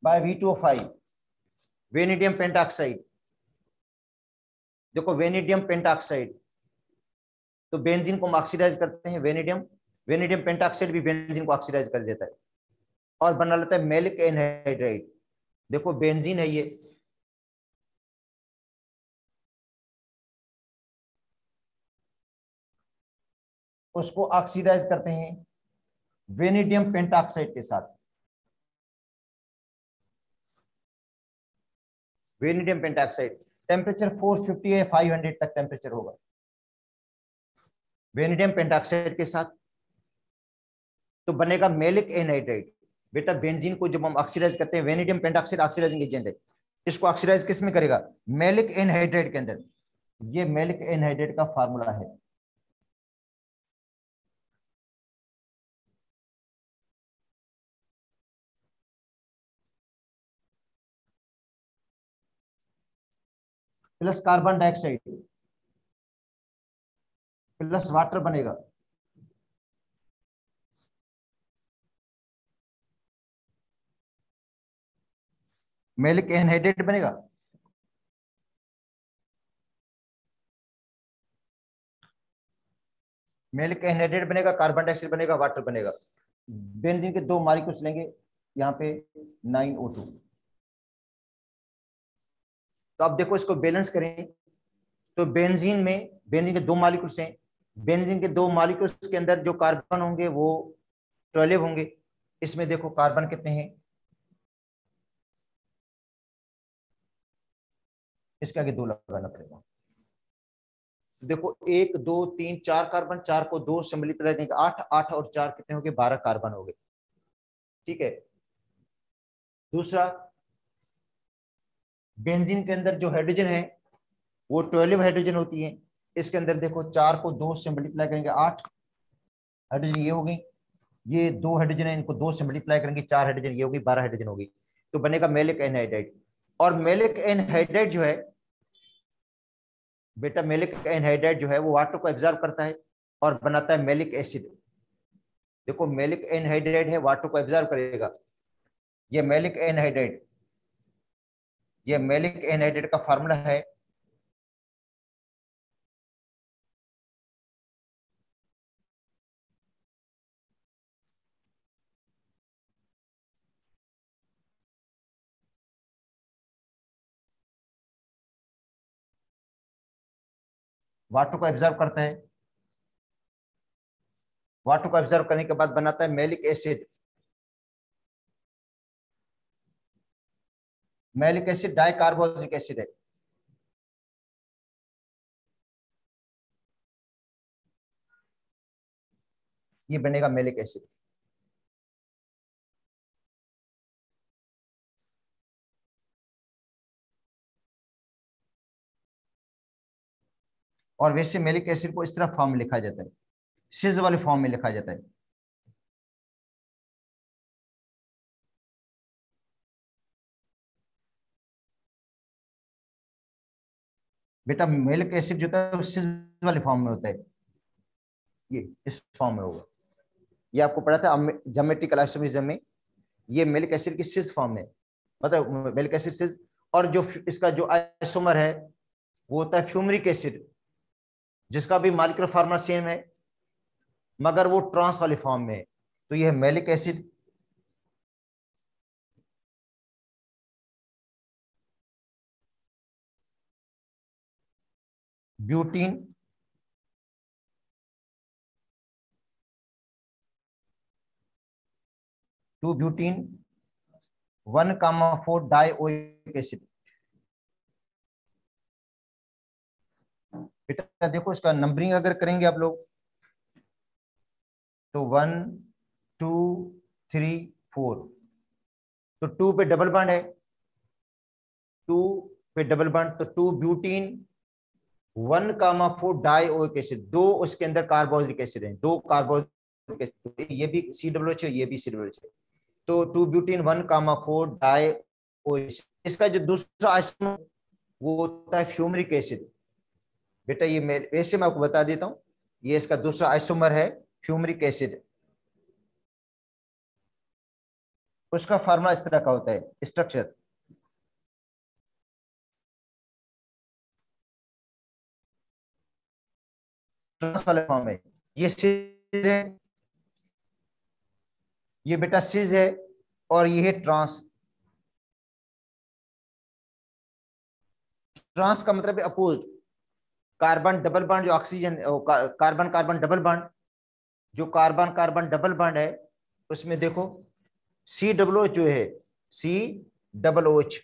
By V2O5, vanadium pentoxide. देखो वेनेडियम पेंटाऑक्साइड, तो बेंजीन को हम ऑक्सीडाइज करते हैं, वेनेडियम, वेनेडियम पेंटाऑक्साइड भी बेंजीन को ऑक्सीडाइज कर देता है और बना लेता है मैलिक एनहाइड्राइड। देखो बेंजीन है ये, उसको ऑक्सीडाइज करते हैं वेनेडियम पेंटाऑक्साइड के साथ। वेनेडियम पेंटाऑक्साइड टेम्परेचर 450 या 500 तक टेम्परेचर होगा वेनेडियम पेंटाऑक्साइड के साथ। तो बनेगा मैलिक एनहाइड्राइड। बेटा बेंजीन को जब हम ऑक्सीडाइज करते हैं, वेनेडियम पेंटाऑक्साइड ऑक्सीडाइजिंग एजेंट है, इसको ऑक्सीडाइज किस में करेगा, मैलिक एनहाइड्राइड के अंदर। ये मैलिक एनहाइड्राइड का फार्मूला है। Plus carbon dioxide plus water बनेगा। मैलिक एनहाइड्रेट बनेगा। मैलिक एनहाइड्रेट बनेगा, कार्बन डाइऑक्साइड बनेगा, वाटर बनेगा। बेंजीन के 2 मॉलिक्यूल्स लेंगे यहाँ पे 9O2। तो अब देखो इसको बैलेंस करें तो बेंजीन के 2 मॉलिक्यूल्स हैं। बेंजीन के 2 मॉलिक्यूल्स के अंदर जो कार्बन होंगे वो 12 होंगे। इसमें देखो कार्बन कितने हैं, इसके आगे 2 लगाना पड़ेगा। देखो 1 2 3 4 कार्बन, 4 को 2 से मल्टीप्लाई करेंगे 8, 8 और 4 कितने हो गए? 12 कार्बन हो गए। ठीक है। दूसरा, बेंजीन के अंदर जो हाइड्रोजन है वो 12 हाइड्रोजन होती है। इसके अंदर देखो 4 को 2 से मल्टीप्लाई करेंगे 8 हाइड्रोजन ये हो गई। ये 2 हाइड्रोजन है, इनको 2 से मल्टीप्लाई करेंगे 4 हाइड्रोजन ये होगी, 12 हाइड्रोजन होगी। तो बनेगा मेलिक एनहाइड्राइड। और मेलिक एनहाइड्राइड जो है बेटा, मेलिक एनहाइड्राइड जो है वो वाटर को एब्जॉर्ब करता है और बनाता है मेलिक एसिड। देखो मेलिक एनहाइड्राइड है, वाटर को एब्जॉर्ब करेगा। ये मेलिक एनहाइड्राइड, ये मेलिक एनहाइड्राइड का फार्मूला है वाटर को एब्जॉर्ब करता है, वाटर को एब्जॉर्ब करने के बाद बनाता है malic acid. Malic acid dicarboxylic acid है। ये बनेगा मेलिक एसिड। और वैसे मेलिक एसिड को इस तरह फॉर्म में लिखा जाता है, सिज वाले फॉर्म में लिखा जाता है। बेटा मेलिक एसिड जो होता है वो सिज वाले फॉर्म में होता है, ये इस फॉर्म में होगा। ये आपको पढ़ा था ज्योमेट्रिकल आइसोमेरिज्म में, ये मेलिक एसिड की सिज फॉर्म में, मतलब मेलिक एसिड सिज। और जो इसका जो आइसोमर है वो होता है फ्यूमरिक एसिड, जिसका भी मॉलिक्यूलर फार्मूला सेम है मगर वो ट्रांस वाले फॉर्म में है। तो ये है malic acid. Butene, 2 butene, 1,4 dioic acid. बेटा देखो इसका नंबरिंग अगर करेंगे आप लोग तो 1 2 3 4, तो 2 पे डबल बॉन्ड है, 2 पे डबल बॉन्ड, तो 2 ब्यूटीन, 1,4 डाइओइक एसिड। दो उसके अंदर कार्बोक्सिलिक एसिड है, 2 कार्बोक्सिलिक एसिड, ये भी COH है, ये भी COH है। तो 2 ब्यूटीन 1,4 डाइओइक एसिड। इसका जो दूसरा आइसोमर वो होता है फ्यूमरिक एसिड। बेटा ये वैसे मैं आपको बता देता हूँ, ये इसका दूसरा आइसोमर है फ्यूमरिक एसिड। उसका फार्मूला इस तरह का होता है, स्ट्रक्चर ट्रांस वाले फॉर्म में। ये सिज है, ये बेटा सिज है, और ये है ट्रांस। ट्रांस का मतलब है अपोज। कार्बन डबल बॉन्ड जो oxygen, carbon carbon double bond, जो कार्बन कार्बन डबल बॉन्ड है उसमें देखो COO जो है, COOH,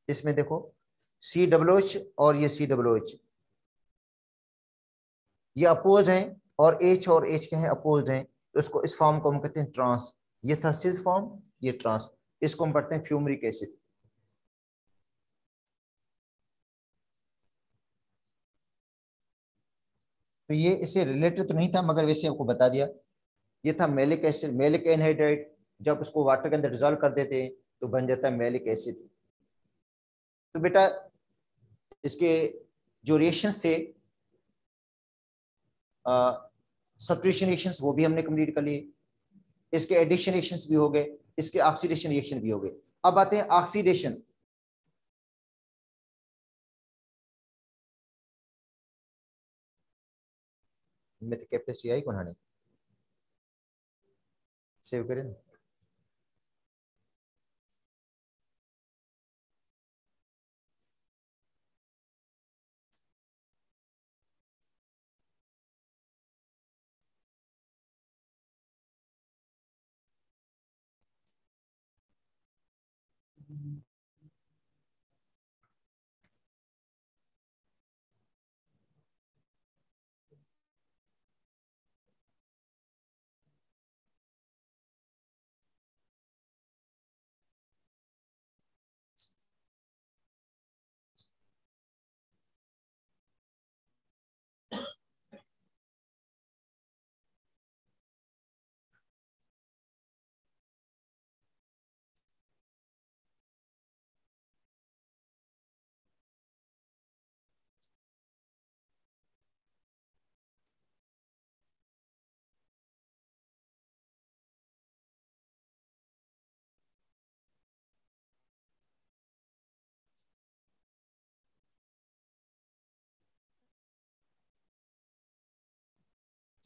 इसमें देखो COOH और ये COOH, ये अपोज हैं। और H और H के हैं अपोज हैं, तो इसको इस फॉर्म को हम कहते हैं ट्रांस। ये था सिस फॉर्म, ये ट्रांस। इसको हम पढ़ते हैं फ्यूमरिक एसिड। तो ये इससे रिलेटेड तो नहीं था मगर वैसे आपको बता दिया। ये था मेलिक एसिड, मेलिक एनहाइड्राइड। जब उसको वाटर के अंदर डिजोल्व कर देते हैं तो बन जाता है मेलिक एसिड। तो बेटा इसके जो रिएक्शंस थे, सब्स्टिट्यूशन रिएक्शंस, वो भी हमने कंप्लीट कर लिए। इसके एडिशन रिएक्शंस भी हो गए, इसके ऑक्सीडेशन रिएक्शन भी हो गए। अब आते हैं ऑक्सीडेशन। में तो कैपेसिटी आई कौन ने सेव करें ना।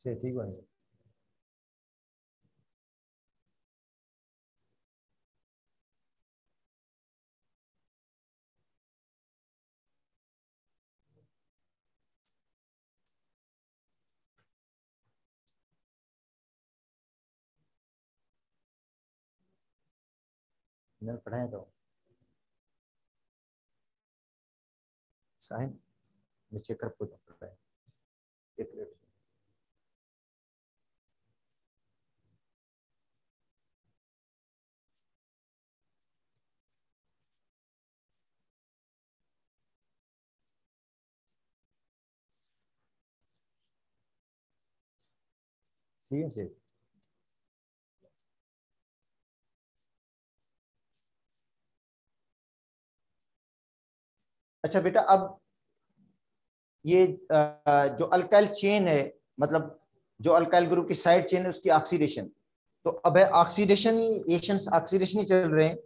से ठीक बनेगा। मैंने पढ़ाया तो साइन मैं चेक कर पूछा पढ़ाया एक मिनट। सी है से। अच्छा बेटा, अब ये जो अल्काइल चेन है, मतलब जो अल्काइल ग्रुप की साइड चेन है उसकी ऑक्सीडेशन, तो अब है ऑक्सीडेशन ही रिएक्शंस, ऑक्सीडेशन ही चल रहे हैं।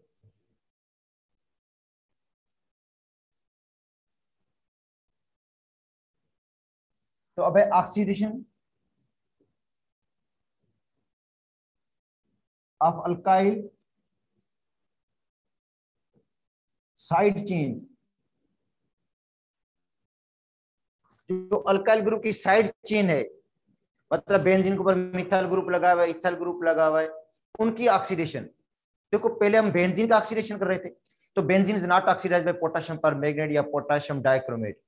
तो अब है oxidation of alkyl side chain. जो अल्काइल ग्रुप की साइड चेन है, मतलब बेंजीन के ऊपर मिथाइल ग्रुप लगा हुआ है, इथाइल ग्रुप लगा हुआ है, उनकी ऑक्सीडेशन। देखो पहले हम बेंजीन का ऑक्सीडेशन कर रहे थे, तो benzene is not oxidised by potassium permanganate या पोटेशियम डाइक्रोमेट।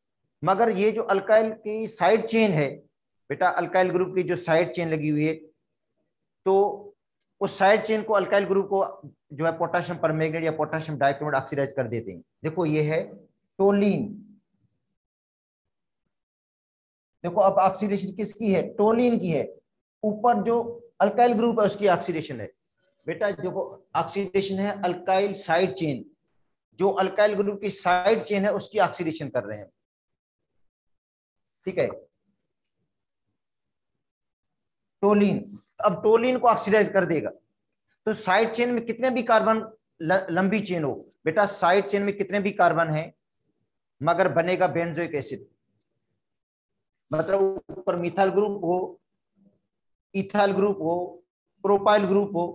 मगर ये जो अल्काइल की साइड चेन है बेटा, अल्काइल ग्रुप की जो साइड चेन लगी हुई है, तो उस साइड चेन को अल्काइल ग्रुप को जो है पोटेशियम परमैंगनेट या पोटेशियम डाइक्रोमेट ऑक्सीडाइज कर देते हैं। देखो ये है टोलिन। देखो अब ऑक्सीडेशन किसकी है? टोलिन की है। ऊपर जो अल्काइल ग्रुप है उसकी ऑक्सीडेशन है। बेटा जो ऑक्सीडेशन है अल्काइल साइड चेन, जो अल्काइल ग्रुप की साइड चेन है उसकी ऑक्सीडेशन कर रहे हैं। ठीक है, टोलिन। अब टोलिन को ऑक्सीडाइज कर देगा, तो साइड चेन में कितने भी कार्बन, लंबी चेन हो बेटा, साइड चेन में कितने भी कार्बन है मगर बनेगा बेंजोइक एसिड। मतलब ऊपर मिथाइल ग्रुप हो, इथाइल ग्रुप हो, प्रोपाइल ग्रुप हो,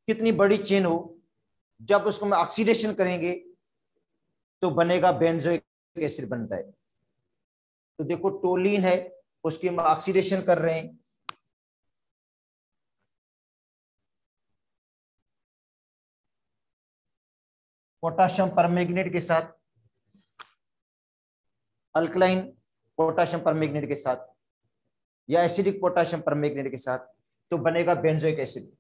कितनी बड़ी चेन हो, जब उसको हम ऑक्सीडेशन करेंगे तो बनेगा बेंजोइक एसिड बनता है। तो देखो टोलिन है, उसकी हम ऑक्सीडेशन कर रहे हैं। पोटाशियम परमैंगनेट के साथ, अल्कलाइन पोटाशियम परमैंगनेट के साथ या एसिडिक पोटाशियम परमैंगनेट के साथ, तो बनेगा बेंजोइक एसिड।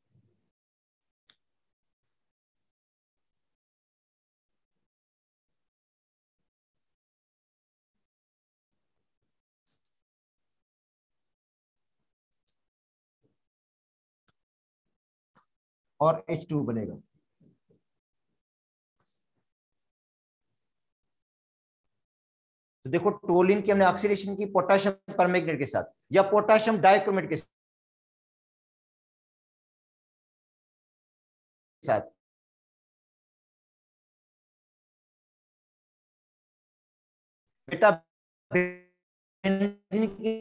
और H2 बनेगा। तो देखो टोलिन की हमने ऑक्सीडेशन की पोटाशियम परमैंगनेट के साथ या पोटाशियम डाइक्रोमेट के साथ। बेटा बेंजीन की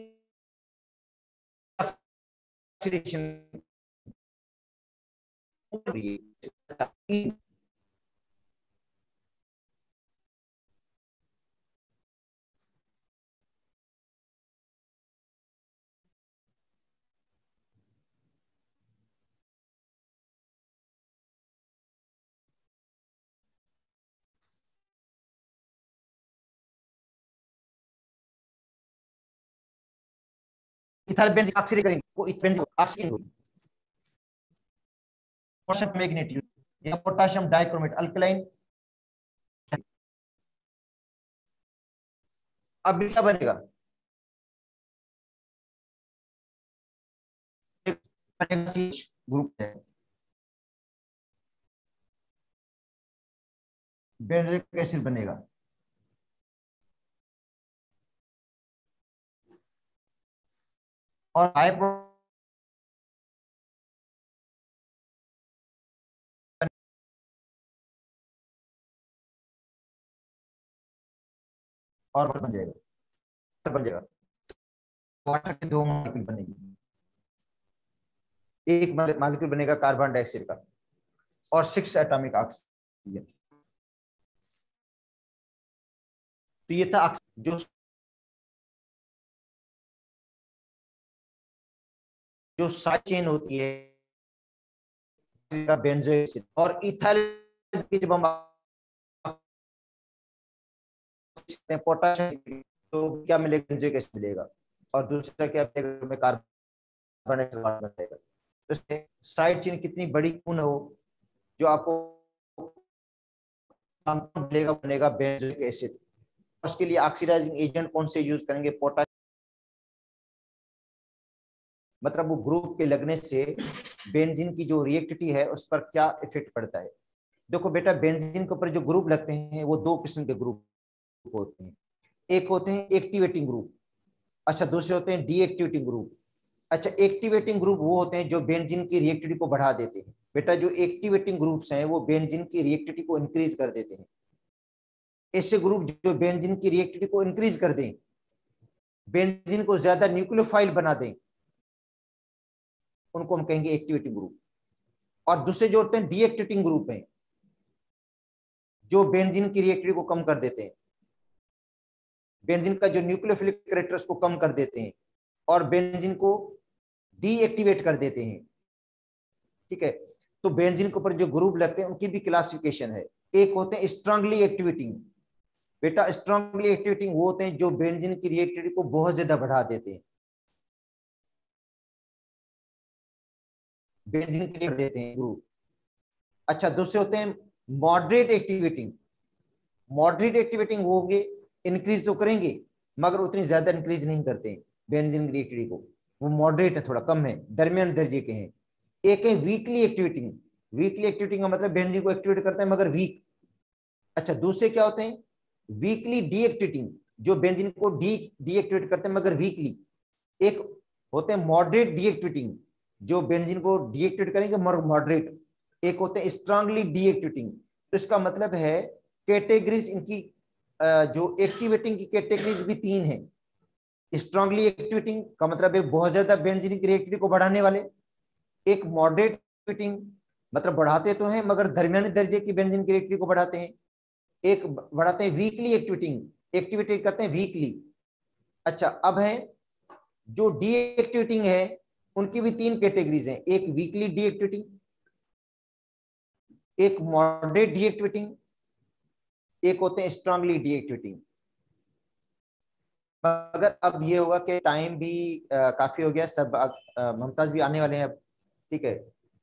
ऑक्सीडेशन इथाइल बेंजीन ऑक्सीडेट करेंगे, वो बेंजीन ऑक्सीजन होगी। पोटाशियम मैग्नेट या पोटाशियम डाइक्रोमेट अल्कलाइन। अब क्या बनेगा? ग्रुप है, बेंजोइक एसिड बनेगा। और हाई और बन जाएगा, बन जाएगा। वाटर के दो मॉलिक्यूल बनेगी, एक मॉलिक्यूल बनेगा कार्बन डाइऑक्साइड का और 6 एटॉमिक ऑक्सीजन। तो ये था जो जो साइड चेन होती है बेंजोइक एसिड और इथाइल की जब हम पोटेशियम तो क्या मिलेगा, बेंजोइक एसिड मिलेगा, और दूसरा क्या मिलेगा, कार्बन डाइऑक्साइड मिलेगा। तो साइड चेन कितनी बड़ी पूर्ण हो जो आपको मिलेगा, बनेगा बेंजोइक एसिड। उसके लिए ऑक्सीडाइजिंग एजेंट कौन से यूज करेंगे, पोटाश। मतलब वो ग्रुप के लगने से बेंजीन की जो रिएक्टिविटी है उस पर क्या इफेक्ट पड़ता है। देखो बेटा, बेंजीन के ऊपर जो ग्रुप लगते हैं वो दो किस्म के ग्रुप होते हैं। एक होते हैं एक्टिवेटिंग ग्रुप, अच्छा दूसरे होते हैं डीएक्टिवेटिंग ग्रुप। अच्छा, एक्टिवेटिंग ग्रुप वो होते हैं जो बेंजीन की रिएक्टिविटी को बढ़ा देते हैं। बेटा जो एक्टिवेटिंग ग्रुप्स हैं वो बेंजीन की रिएक्टिविटी को इंक्रीज कर देते हैं। ऐसे ग्रुप जो बेंजीन की रिएक्टिविटी को इंक्रीज कर दें, बेंजीन को ज्यादा न्यूक्लियोफाइल बना दें, उनको हम कहेंगे एक्टिवेटिंग ग्रुप। और दूसरे जो होते हैं डीएक्टिवेटिंग ग्रुप हैं, जो बेंजीन की रिएक्टिविटी को कम कर देते हैं, बेंजीन का जो न्यूक्लियोफिलिक कैरेक्टर उसको कम कर देते हैं और बेंजीन को डीएक्टिवेट कर देते हैं। ठीक है, तो बेंजीन के ऊपर जो ग्रुप लगते हैं उनकी भी क्लासिफिकेशन है। एक होते हैं स्ट्रांगली एक्टिवेटिंग। बेटा स्ट्रांगली एक्टिवेटिंग वो होते हैं जो बेंजीन की रिएक्टिविटी को बहुत ज्यादा बढ़ा देते हैं, बेंजीन के लिए देते हैं ग्रुप। अच्छा, दूसरे होते हैं मॉडरेट एक्टिवेटिंग। मॉडरेट एक्टिवेटिंग वो होंगे, इंक्रीज तो करेंगे मगर उतनी ज्यादा इंक्रीज नहीं करते हैं बेंजीन की रिएक्टिविटी को, वो मॉडरेट है, थोड़ा कम है, दरमियान दर्जे के हैं। एक है वीकली एक्टिवेटिंग। वीकली एक्टिवेटिंग का मतलब बेंजीन को एक्टिवेट करता है मगर वीक। अच्छा, दूसरे क्या होते हैं वीकली डीएक्टिवेटिंग, जो बेंजीन को डीएक्टिवेट करते हैं मगर वीकली। एक होते हैं मॉडरेट डीएक्टिवेटिंग, जो बेंजीन को डीएक्टिवेट करेंगे मगर मॉडरेट। एक होते हैं स्ट्रांगली डीएक्टिवेटिंग। तो इसका मतलब है कैटेगरीज इनकी जो एक्टिवेटिंग की कैटेगरीज भी 3 है। स्ट्रांगली एक्टिवेटिंग का मतलब है बहुत ज्यादा बेंजीन की रिएक्टिविटी को बढ़ाने वाले। एक मॉडरेट एक्टिवेटिंग मतलब बढ़ाते तो हैं मगर दरमियानी दर्जे की बेंजीन की रिएक्टिविटी को बढ़ाते हैं। एक बढ़ाते हैं वीकली एक्टिवेटिंग, एक्टिवेट करते हैं वीकली। अच्छा, अब है जो डीएक्टिवेटिंग है उनकी भी 3 कैटेगरीज हैं। एक वीकली डीएक्टिवेटिंग, एक मॉडरेट डीएक्टिवेटिंग, एक होते हैं स्ट्रांगली डीएक्टिवेटिंग। मगर अब ये होगा कि टाइम भी काफी हो गया, सब मुमताज भी आने वाले हैं अब। ठीक है,